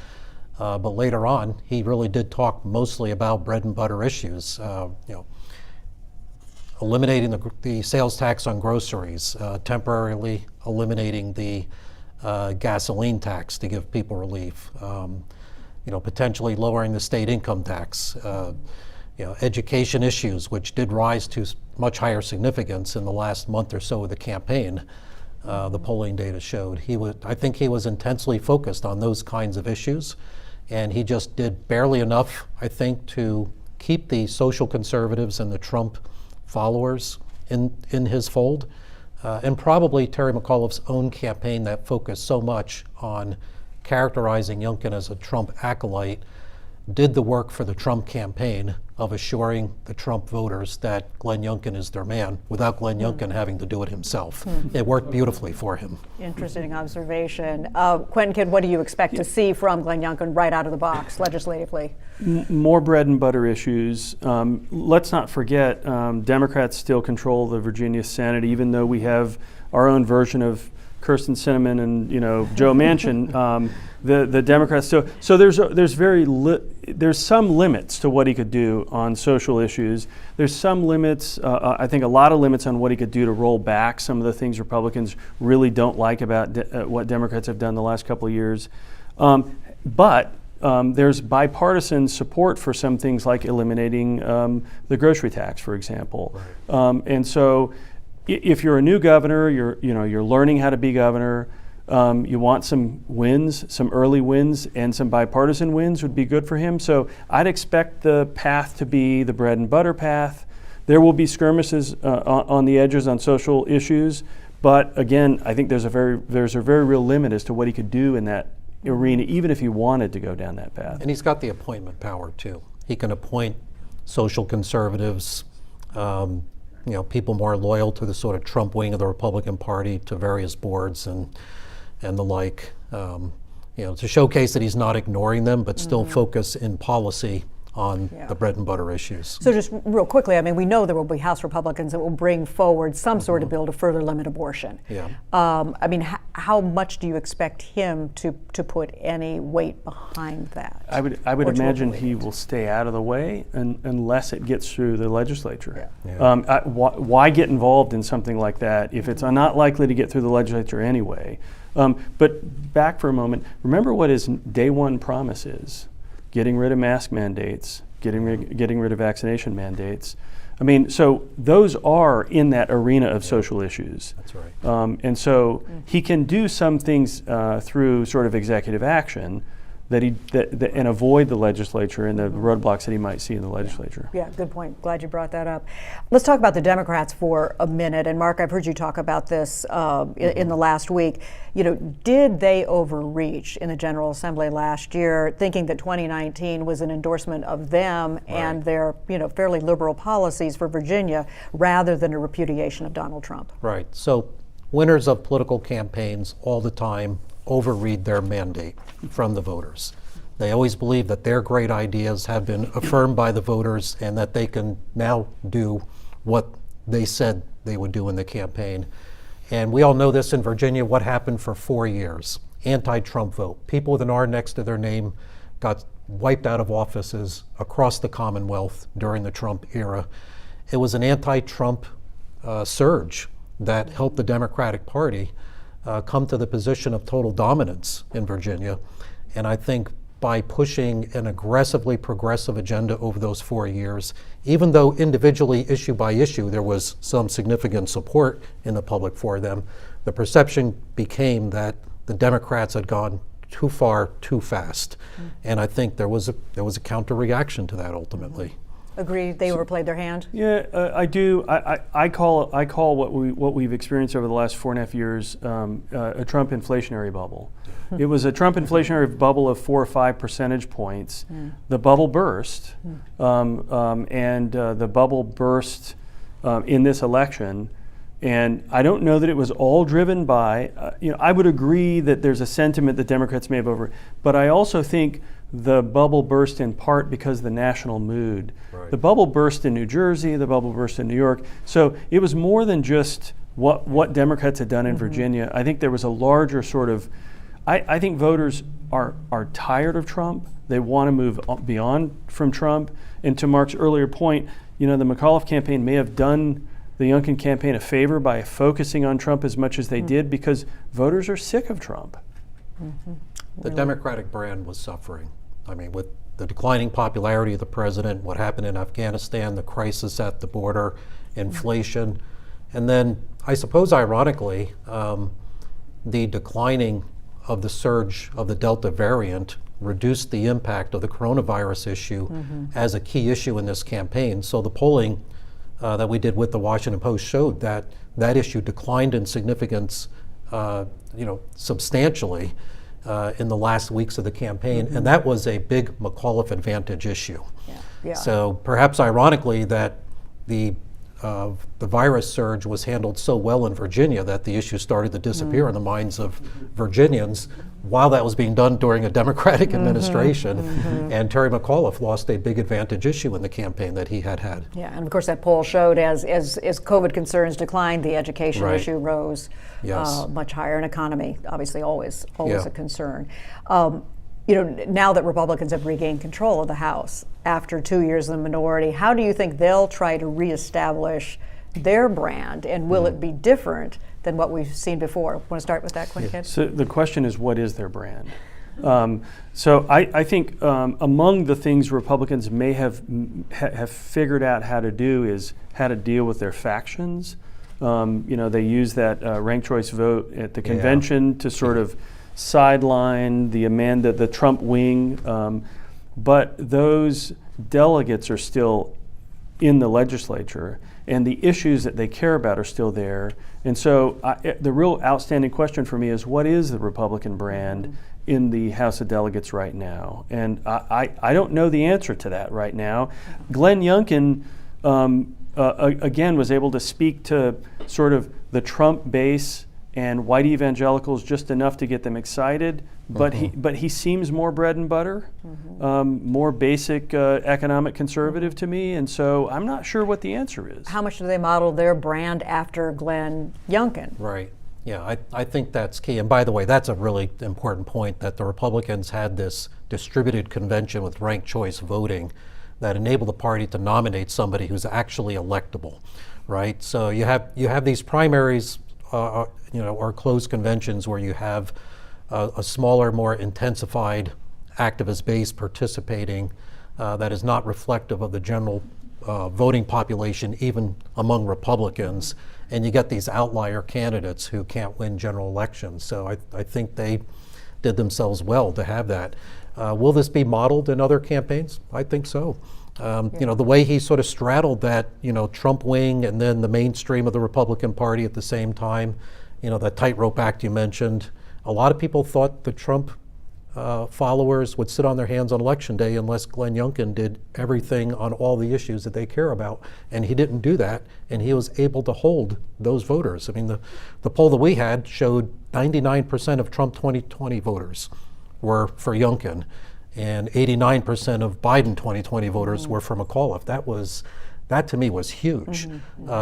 But later on, he really did talk mostly about bread and butter issues. Eliminating the sales tax on groceries, temporarily eliminating the gasoline tax to give people relief, potentially lowering the state income tax. Education issues, which did rise to much higher significance in the last month or so of the campaign, the polling data showed. I think he was intensely focused on those kinds of issues, and he just did barely enough, I think, to keep the social conservatives and the Trump followers in his fold, and probably Terry McAuliffe's own campaign that focused so much on characterizing Youngkin as a Trump acolyte did the work for the Trump campaign of assuring the Trump voters that Glenn Youngkin is their man without Glenn Youngkin having to do it himself. It worked beautifully for him. Interesting observation. Quentin, what do you expect to see from Glenn Youngkin right out of the box legislatively? More bread and butter issues. Let's not forget, Democrats still control the Virginia Senate, even though we have our own version of Kirsten Sinema and Joe Manchin. The Democrats still. So there's some limits to what he could do on social issues. There's some limits. I think a lot of limits on what he could do to roll back some of the things Republicans really don't like about what Democrats have done the last couple of years. But there's bipartisan support for some things like eliminating the grocery tax, for example. Right. And so, if you're a new governor, you're learning how to be governor. You want some wins, some early wins, and some bipartisan wins would be good for him. So I'd expect the path to be the bread and butter path. There will be skirmishes on the edges on social issues, but again, I think there's a very real limit as to what he could do in that arena, even if he wanted to go down that path. And he's got the appointment power too. He can appoint social conservatives. People more loyal to the sort of Trump wing of the Republican Party to various boards and the like, to showcase that he's not ignoring them, but still focus in policy on the bread and butter issues. So just real quickly, we know there will be House Republicans that will bring forward some sort of bill to further limit abortion. Yeah. How much do you expect him to put any weight behind that? I would imagine he will stay out of the way unless it gets through the legislature. Yeah. Yeah. Why get involved in something like that if it's not likely to get through the legislature anyway? But back for a moment, remember what his day one promise is. Getting rid of mask mandates, getting rid of vaccination mandates. So those are in that arena of social issues. That's right. And so he can do some things through sort of executive action and avoid the legislature and the roadblocks that he might see in the legislature. Yeah, good point. Glad you brought that up. Let's talk about the Democrats for a minute. And Mark, I've heard you talk about this in the last week. Did they overreach in the General Assembly last year, thinking that 2019 was an endorsement of them and their fairly liberal policies for Virginia rather than a repudiation of Donald Trump? Right. So winners of political campaigns all the time overread their mandate from the voters. They always believe that their great ideas have been affirmed by the voters and that they can now do what they said they would do in the campaign. And we all know this in Virginia, what happened for 4 years. Anti-Trump vote. People with an R next to their name got wiped out of offices across the Commonwealth during the Trump era. It was an anti-Trump surge that helped the Democratic Party come to the position of total dominance in Virginia. And I think by pushing an aggressively progressive agenda over those 4 years, even though individually, issue by issue, there was some significant support in the public for them, the perception became that the Democrats had gone too far, too fast. And I think there was a counter reaction to that ultimately. Agree, they overplayed their hand? Yeah, I do. I call what we've experienced over the last 4.5 years a Trump inflationary bubble. It was a Trump inflationary bubble of 4 or 5 percentage points. The bubble burst, and the bubble burst in this election. And I don't know that it was all driven by, I would agree that there's a sentiment that Democrats may have over, but I also think the bubble burst in part because of the national mood. Right. The bubble burst in New Jersey, the bubble burst in New York. So it was more than just what Democrats had done in Virginia. I think there was a larger sort of, I think voters are tired of Trump. They want to move beyond from Trump. And to Mark's earlier point, the McAuliffe campaign may have done the Youngkin campaign a favor by focusing on Trump as much as they did because voters are sick of Trump. The Democratic brand was suffering. I mean, with the declining popularity of the president, what happened in Afghanistan, the crisis at the border, inflation, and then I suppose ironically, the declining of the surge of the Delta variant reduced the impact of the coronavirus issue as a key issue in this campaign. So the polling that we did with the Washington Post showed that that issue declined in significance, substantially in the last weeks of the campaign, and that was a big McAuliffe advantage issue. Yeah. So perhaps ironically that the virus surge was handled so well in Virginia that the issue started to disappear in the minds of Virginians while that was being done during a Democratic administration. And Terry McAuliffe lost a big advantage issue in the campaign that he had had. Yeah, and of course that poll showed as COVID concerns declined, the education issue rose much higher, and economy obviously always a concern. Now that Republicans have regained control of the House after 2 years in the minority, how do you think they'll try to reestablish their brand, and will it be different than what we've seen before? Want to start with that, Quentin? So the question is, what is their brand? So I think among the things Republicans may have figured out how to do is how to deal with their factions. They use that ranked choice vote at the convention to sort of sideline the Trump wing, but those delegates are still in the legislature, and the issues that they care about are still there. And so the real outstanding question for me is, what is the Republican brand in the House of Delegates right now? And I don't know the answer to that right now. Glenn Youngkin, again, was able to speak to sort of the Trump base and white evangelicals just enough to get them excited, but he seems more bread and butter, more basic economic conservative to me, and so I'm not sure what the answer is. How much do they model their brand after Glenn Youngkin? Right. Yeah, I think that's key. And by the way, that's a really important point, that the Republicans had this distributed convention with ranked choice voting that enabled the party to nominate somebody who's actually electable, right? So you have these primaries, or closed conventions where you have a smaller, more intensified activist base participating that is not reflective of the general voting population, even among Republicans. And you get these outlier candidates who can't win general elections. So I think they did themselves well to have that. Will this be modeled in other campaigns? I think so. The way he sort of straddled that, Trump wing and then the mainstream of the Republican Party at the same time, that tightrope act you mentioned. A lot of people thought the Trump followers would sit on their hands on Election Day unless Glenn Youngkin did everything on all the issues that they care about. And he didn't do that, and he was able to hold those voters. I mean, the poll that we had showed 99% of Trump 2020 voters were for Youngkin, and 89% of Biden 2020 voters were for McAuliffe. That to me was huge,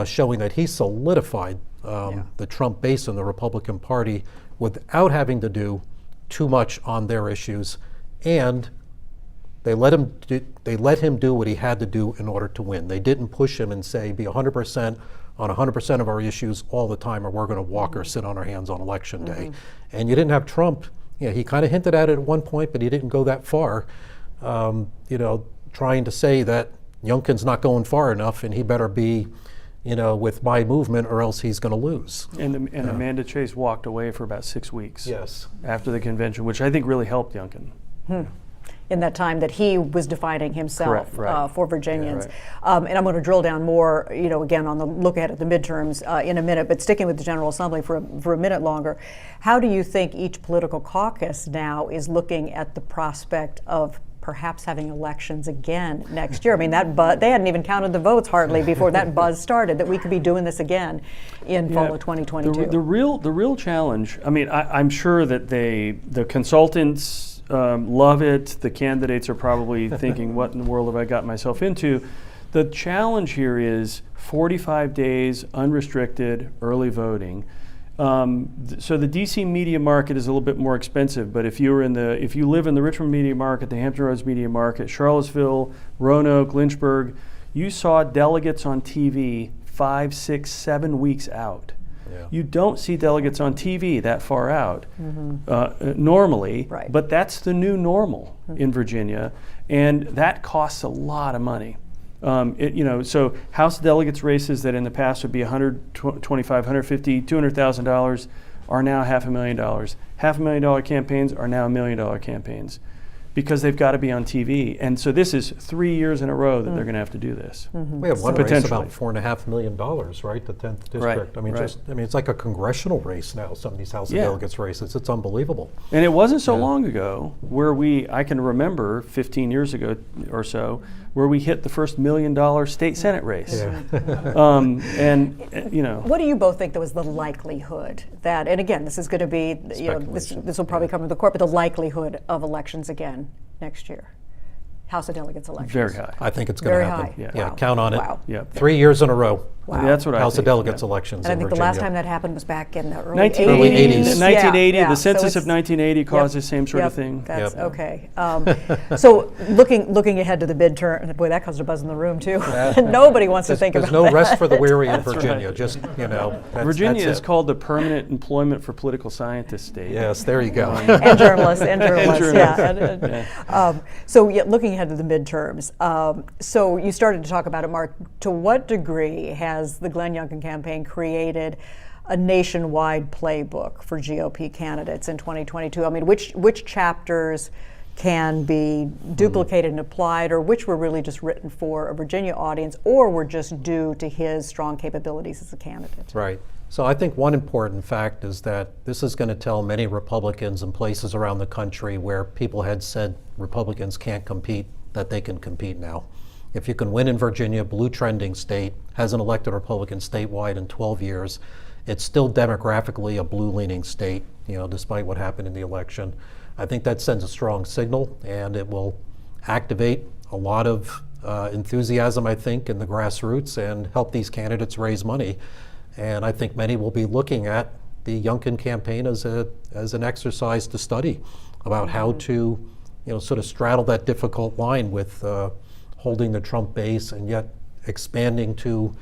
showing that he solidified the Trump base in the Republican Party without having to do too much on their issues, and They let him do what he had to do in order to win. They didn't push him and say, be 100% on 100% of our issues all the time, or we're going to walk or sit on our hands on election day. And you didn't have Trump. He kind of hinted at it at one point, but he didn't go that far. Trying to say that Youngkin's not going far enough, and he better be, with my movement, or else he's going to lose. And Amanda Chase walked away for about 6 weeks. Yes. After the convention, which I think really helped Youngkin. In that time that he was defining himself. Correct, right. For Virginians. Yeah, right. And I'm going to drill down more, again, on the look ahead at the midterms in a minute, but sticking with the General Assembly for a minute longer. How do you think each political caucus now is looking at the prospect of perhaps having elections again next year? I mean, they hadn't even counted the votes hardly before that buzz started, that we could be doing this again in fall of 2022. The real challenge, I mean, I'm sure that the consultants love it. The candidates are probably thinking, what in the world have I got myself into? The challenge here is 45 days unrestricted early voting. So the DC media market is a little bit more expensive, but if you live in the Richmond media market, the Hampton Roads media market, Charlottesville, Roanoke, Lynchburg, you saw delegates on TV 5, 6, 7 weeks out. Yeah. You don't see delegates on TV that far out normally, right. But that's the new normal in Virginia, and that costs a lot of money. So House delegates races that in the past would be $125,000, $150,000, $200,000 are now $500,000. $500,000 campaigns are now $1 million campaigns, because they've got to be on TV. And so this is 3 years in a row that they're going to have to do this. We have one race about $4.5 million, right? The 10th district. Right. I mean, it's like a congressional race now. Some of these House of Delegates races. It's unbelievable. And it wasn't so long ago where I can remember 15 years ago or so, where we hit the first $1 million state Senate race. Yeah. What do you both think that was the likelihood that, and again, this is going to be, this will probably come to the court, but the likelihood of elections again next year? House of Delegates elections. Very high. I think it's going to happen. High. Yeah, wow. count on it. Wow. Yeah. 3 years in a row. Wow. That's what House I think. of Delegates elections And I in think Virginia. the last time that happened was back in the early 1980s. 1980, Yeah. the census So of 1980 caused the same sort of thing. That's okay. So looking ahead to the midterm, boy, that caused a buzz in the room too. Nobody wants to think about that. There's no rest for the weary in Virginia. Right. Just, Virginia is called the permanent employment for political scientists state. Yes, there you go. And journalists. Yeah. So looking ahead to the midterms, so you started to talk about it, Mark. To what degree has the Glenn Youngkin campaign created a nationwide playbook for GOP candidates in 2022? I mean, which chapters can be duplicated and applied, or which were really just written for a Virginia audience, or were just due to his strong capabilities as a candidate? Right. So I think one important fact is that this is going to tell many Republicans in places around the country where people had said Republicans can't compete, that they can compete now. If you can win in Virginia, blue trending state, hasn't elected a Republican statewide in 12 years, it's still demographically a blue leaning state, despite what happened in the election. I think that sends a strong signal, and it will activate a lot of enthusiasm, I think, in the grassroots and help these candidates raise money. And I think many will be looking at the Youngkin campaign as an exercise to study about how to, sort of straddle that difficult line with holding the Trump base and yet expanding to,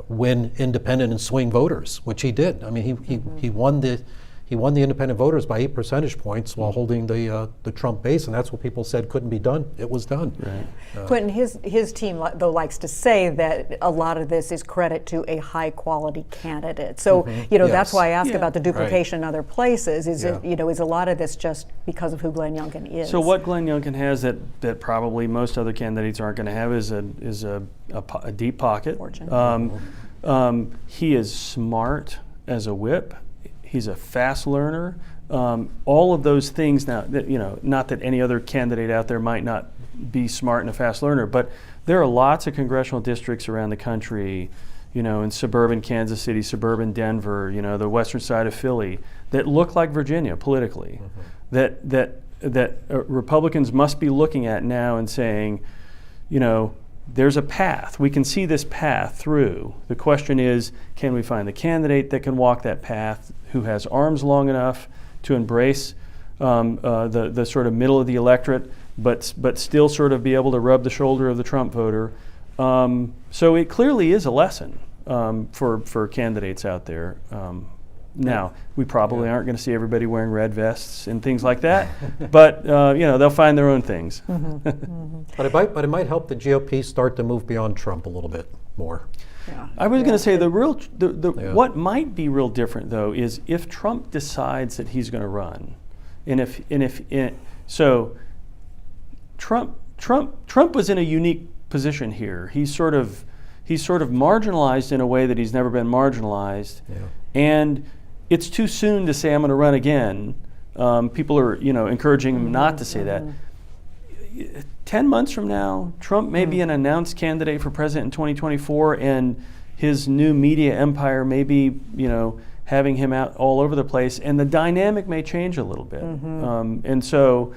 win independent and swing voters, which he did. I mean, he won the independent voters by 8 percentage points while holding the Trump base, and that's what people said couldn't be done. It was done. Right. Quentin, his team though likes to say that a lot of this is credit to a high quality candidate. So that's why I ask about the duplication in other places. Is is a lot of this just because of who Glenn Youngkin is? So what Glenn Youngkin has that probably most other candidates aren't going to have is a deep pocket. He is smart as a whip. He's a fast learner. All of those things now, not that any other candidate out there might not be smart and a fast learner, but there are lots of congressional districts around the country, in suburban Kansas City, suburban Denver, the western side of Philly, that look like Virginia politically, that Republicans must be looking at now and saying, there's a path. We can see this path through. The question is, can we find the candidate that can walk that path, who has arms long enough to embrace the sort of middle of the electorate, but still sort of be able to rub the shoulder of the Trump voter. So it clearly is a lesson for candidates out there. Now, we probably aren't going to see everybody wearing red vests and things like that, but they'll find their own things. But it might help the GOP start to move beyond Trump a little bit more. Yeah. I was going to say what might be real different though is if Trump decides that he's going to run, so Trump was in a unique position here. He's sort of marginalized in a way that he's never been marginalized, and it's too soon to say I'm going to run again. People are encouraging him not to say that. 10 months from now, Trump may be an announced candidate for president in 2024, and his new media empire may be, having him out all over the place, and the dynamic may change a little bit. And so,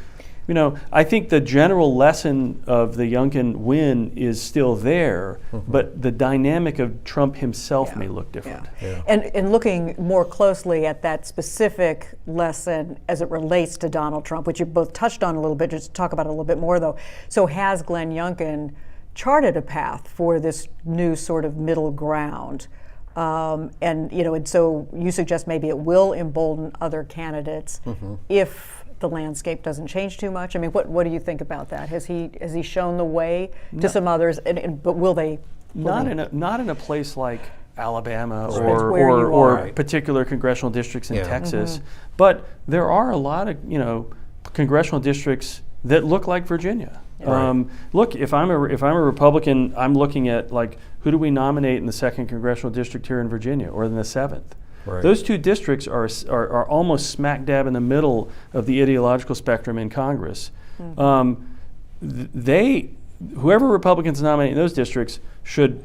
I think the general lesson of the Youngkin win is still there, but the dynamic of Trump himself may look different. And looking more closely at that specific lesson as it relates to Donald Trump, which you both touched on a little bit, just to talk about it a little bit more though. So has Glenn Youngkin charted a path for this new sort of middle ground? And so you suggest maybe it will embolden other candidates if the landscape doesn't change too much. I mean, what do you think about that? Has he shown the way to some others? But will they? Not in a place like Alabama or particular congressional districts in Texas, but there are a lot of congressional districts that look like Virginia. Look, if I'm a Republican, I'm looking at who do we nominate in the 2nd congressional district here in Virginia or in the 7th? Right. Those two districts are almost smack dab in the middle of the ideological spectrum in Congress. Whoever Republicans nominate in those districts should,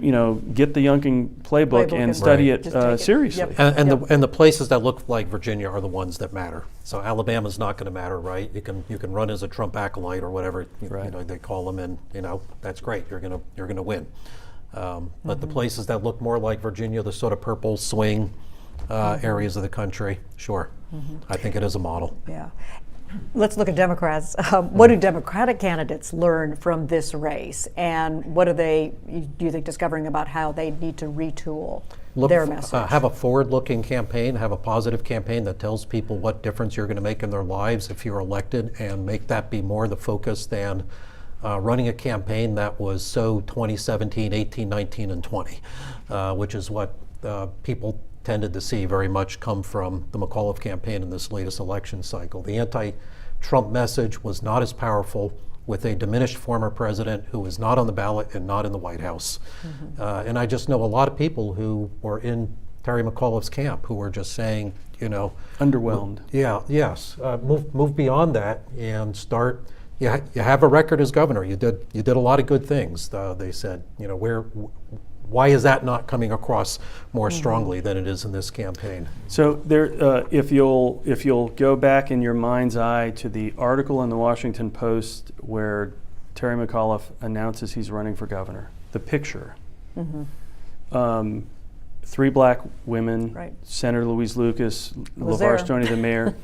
get the Youngkin playbook and study it seriously. And the places that look like Virginia are the ones that matter. So Alabama's not going to matter, right? You can run as a Trump acolyte or whatever they call them, and that's great. You're gonna win. But the places that look more like Virginia, the sort of purple swing areas of the country, sure. I think it is a model. Yeah. Let's look at Democrats. What do Democratic candidates learn from this race, and what do you think discovering about how they need to retool their message? Have a forward-looking campaign, have a positive campaign that tells people what difference you're going to make in their lives if you're elected, and make that be more the focus than running a campaign that was so 2017, 18, 19, and 20, which is what people tended to see very much come from the McAuliffe campaign in this latest election cycle. The anti-Trump message was not as powerful with a diminished former president who was not on the ballot and not in the White House. And I just know a lot of people who were in Terry McAuliffe's camp who were just saying, underwhelmed. Move beyond that and start. You have a record as governor. You did a lot of good things. They said, why is that not coming across more strongly than it is in this campaign? So there, if you'll go back in your mind's eye to the article in the Washington Post where Terry McAuliffe announces he's running for governor, the picture, 3 black women, Senator Louise Lucas, LeVar Stoney, the mayor,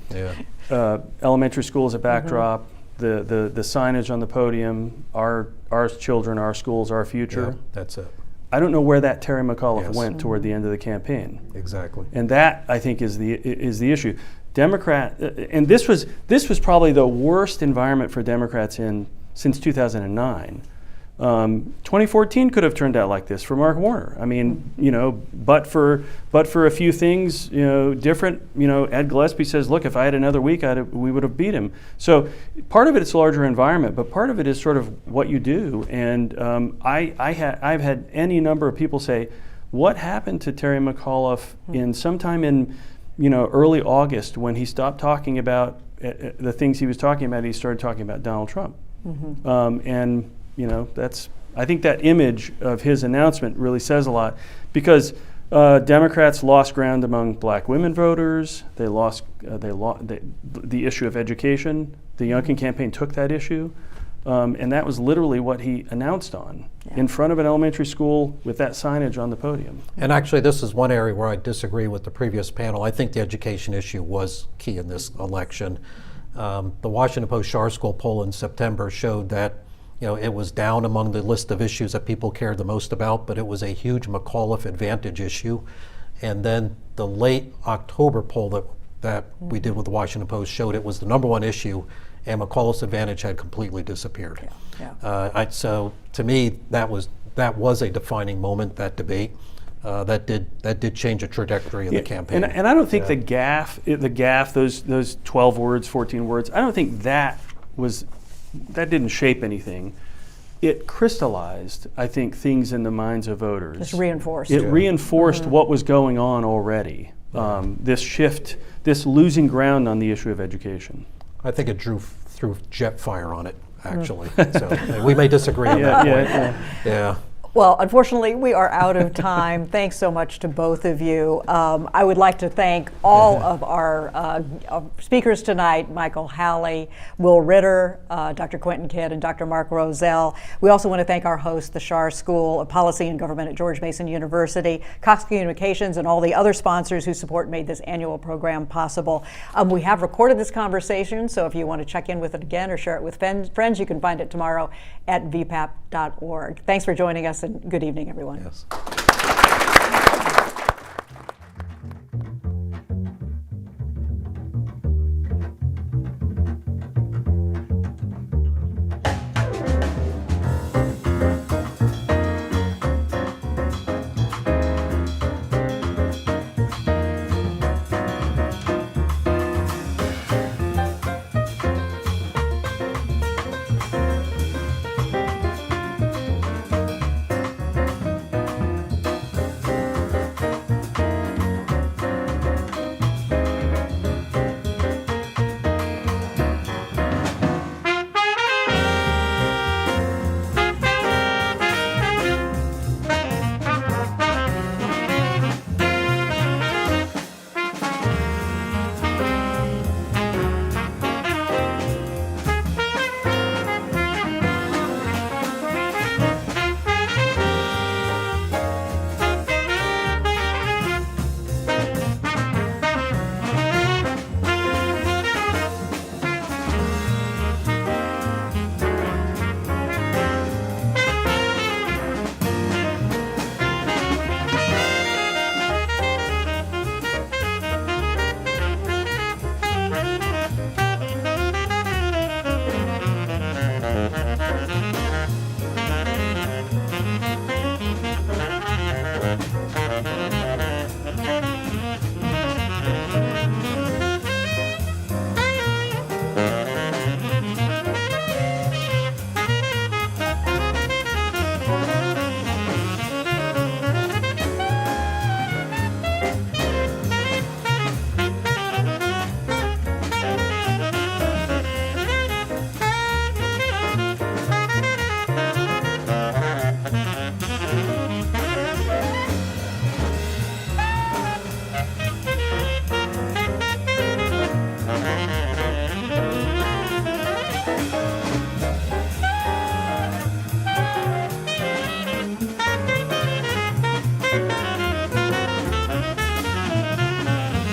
elementary school as a backdrop, the signage on the podium, our children, our schools, our future. Yeah, that's it. I don't know where that Terry McAuliffe went toward the end of the campaign. Exactly. And that, I think, is the issue. And this was probably the worst environment for Democrats since 2009. 2014 could have turned out like this for Mark Warner. I mean, but for a few things, different. Ed Gillespie says, "Look, if I had another week, we would have beat him." So part of it is a larger environment, but part of it is sort of what you do. And I've had any number of people say, "What happened to Terry McAuliffe sometime in early August when he stopped talking about the things he was talking about? He started talking about Donald Trump." I think that image of his announcement really says a lot, because Democrats lost ground among black women voters. They lost the issue of education. The Youngkin campaign took that issue, and that was literally what he announced on in front of an elementary school with that signage on the podium. And actually, this is one area where I disagree with the previous panel. I think the education issue was key in this election. The Washington Post Schar School poll in September showed that it was down among the list of issues that people cared the most about, but it was a huge McAuliffe advantage issue. And then the late October poll that we did with the Washington Post showed it was the #1 issue, and McAuliffe's advantage had completely disappeared. So to me, that was a defining moment, that debate. That did change the trajectory of the campaign. And I don't think the gaffe, those 12 words, 14 words, I don't think that didn't shape anything. It crystallized, I think, things in the minds of voters. Just reinforced. It reinforced what was going on already. This shift, this losing ground on the issue of education. I think it threw jet fire on it, actually. So we may disagree on that point. Yeah. Well, unfortunately, we are out of time. Thanks so much to both of you. I would like to thank all of our speakers tonight, Michael Halle, Will Ritter, Dr. Quentin Kidd, and Dr. Mark Rozelle. We also want to thank our host, the Schar School of Policy and Government at George Mason University, Cox Communications, and all the other sponsors whose support made this annual program possible. We have recorded this conversation, so if you want to check in with it again or share it with friends, you can find it tomorrow at vpap.org. Thanks for joining us, and good evening, everyone. Yes.